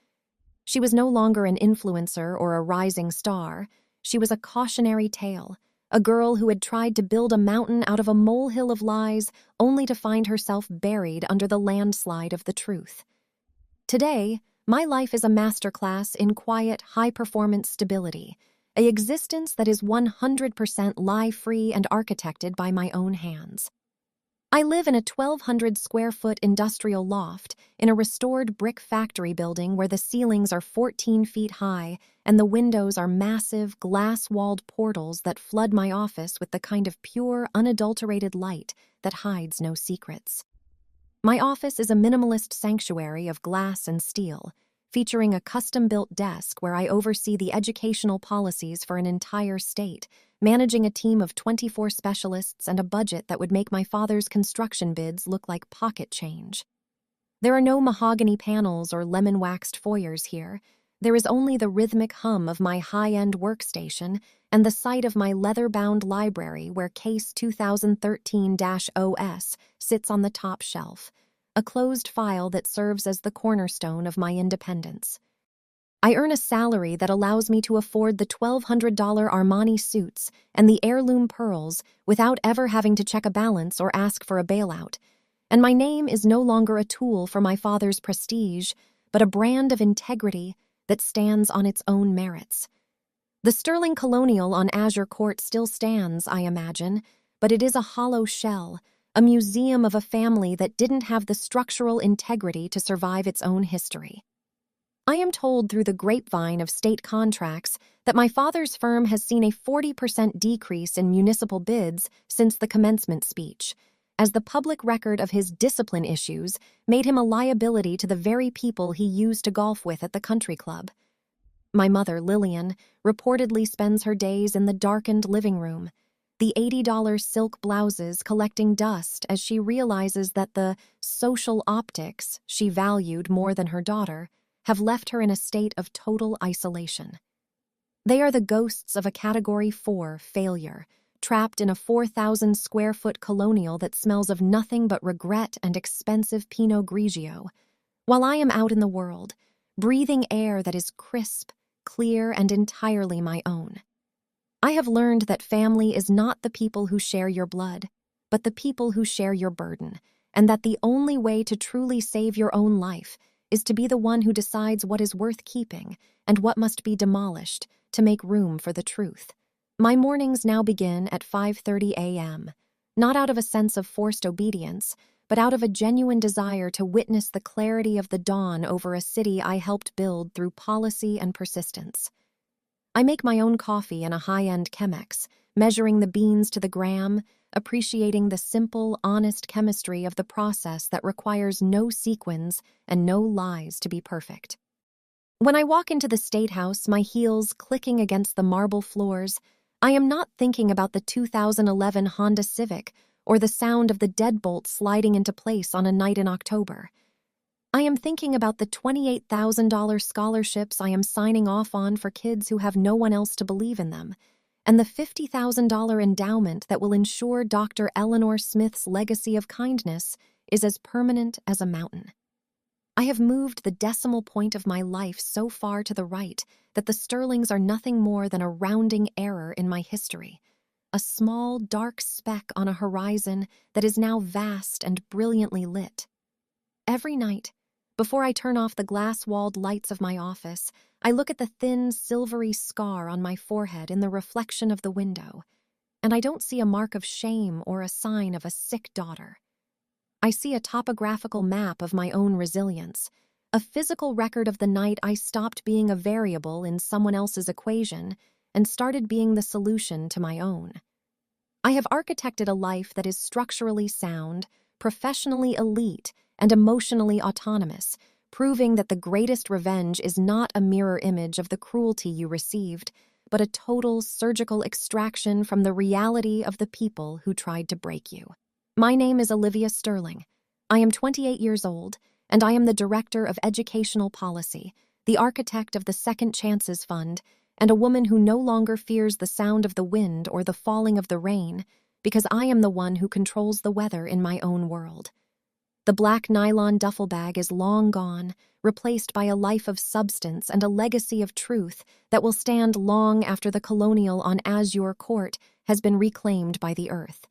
She was no longer an influencer or a rising star. She was a cautionary tale, a girl who had tried to build a mountain out of a molehill of lies only to find herself buried under the landslide of the truth. Today, my life is a masterclass in quiet, high-performance stability, an existence that is 100% lie-free and architected by my own hands. I live in a 1,200-square-foot industrial loft in a restored brick factory building where the ceilings are 14 feet high and the windows are massive, glass-walled portals that flood my office with the kind of pure, unadulterated light that hides no secrets. My office is a minimalist sanctuary of glass and steel, featuring a custom-built desk where I oversee the educational policies for an entire state, managing a team of 24 specialists and a budget that would make my father's construction bids look like pocket change. There are no mahogany panels or lemon-waxed foyers here. There is only the rhythmic hum of my high-end workstation and the sight of my leather-bound library where Case 2013-OS sits on the top shelf, a closed file that serves as the cornerstone of my independence. I earn a salary that allows me to afford the $1,200 Armani suits and the heirloom pearls without ever having to check a balance or ask for a bailout. And my name is no longer a tool for my father's prestige, but a brand of integrity that stands on its own merits. The Sterling Colonial on Azure Court still stands, I imagine, but it is a hollow shell, a museum of a family that didn't have the structural integrity to survive its own history. I am told through the grapevine of state contracts that my father's firm has seen a 40% decrease in municipal bids since the commencement speech, as the public record of his discipline issues made him a liability to the very people he used to golf with at the country club. My mother, Lillian, reportedly spends her days in the darkened living room, the $80 silk blouses collecting dust as she realizes that the social optics she valued more than her daughter have left her in a state of total isolation. They are the ghosts of a Category 4 failure, trapped in a 4,000-square-foot colonial that smells of nothing but regret and expensive Pinot Grigio, while I am out in the world, breathing air that is crisp, clear, and entirely my own. I have learned that family is not the people who share your blood, but the people who share your burden, and that the only way to truly save your own life is to be the one who decides what is worth keeping and what must be demolished to make room for the truth. My mornings now begin at 5:30 a.m., not out of a sense of forced obedience, but out of a genuine desire to witness the clarity of the dawn over a city I helped build through policy and persistence. I make my own coffee in a high-end Chemex, measuring the beans to the gram, appreciating the simple, honest chemistry of the process that requires no sequins and no lies to be perfect. When I walk into the State House, my heels clicking against the marble floors, I am not thinking about the 2011 Honda Civic or the sound of the deadbolt sliding into place on a night in October. I am thinking about the $28,000 scholarships I am signing off on for kids who have no one else to believe in them, and the $50,000 endowment that will ensure Dr. Eleanor Smith's legacy of kindness is as permanent as a mountain. I have moved the decimal point of my life so far to the right that the Sterlings are nothing more than a rounding error in my history, a small, dark speck on a horizon that is now vast and brilliantly lit. Every night, before I turn off the glass-walled lights of my office, I look at the thin, silvery scar on my forehead in the reflection of the window. and I don't see a mark of shame or a sign of a sick daughter. I see a topographical map of my own resilience, a physical record of the night I stopped being a variable in someone else's equation and started being the solution to my own. I have architected a life that is structurally sound, professionally elite, and emotionally autonomous, proving that the greatest revenge is not a mirror image of the cruelty you received, but a total surgical extraction from the reality of the people who tried to break you. My name is Olivia Sterling. I am 28 years old, and I am the Director of Educational Policy, the architect of the Second Chances Fund, and a woman who no longer fears the sound of the wind or the falling of the rain, because I am the one who controls the weather in my own world. The black nylon duffel bag is long gone, replaced by a life of substance and a legacy of truth that will stand long after the colonial on Azure Court has been reclaimed by the earth.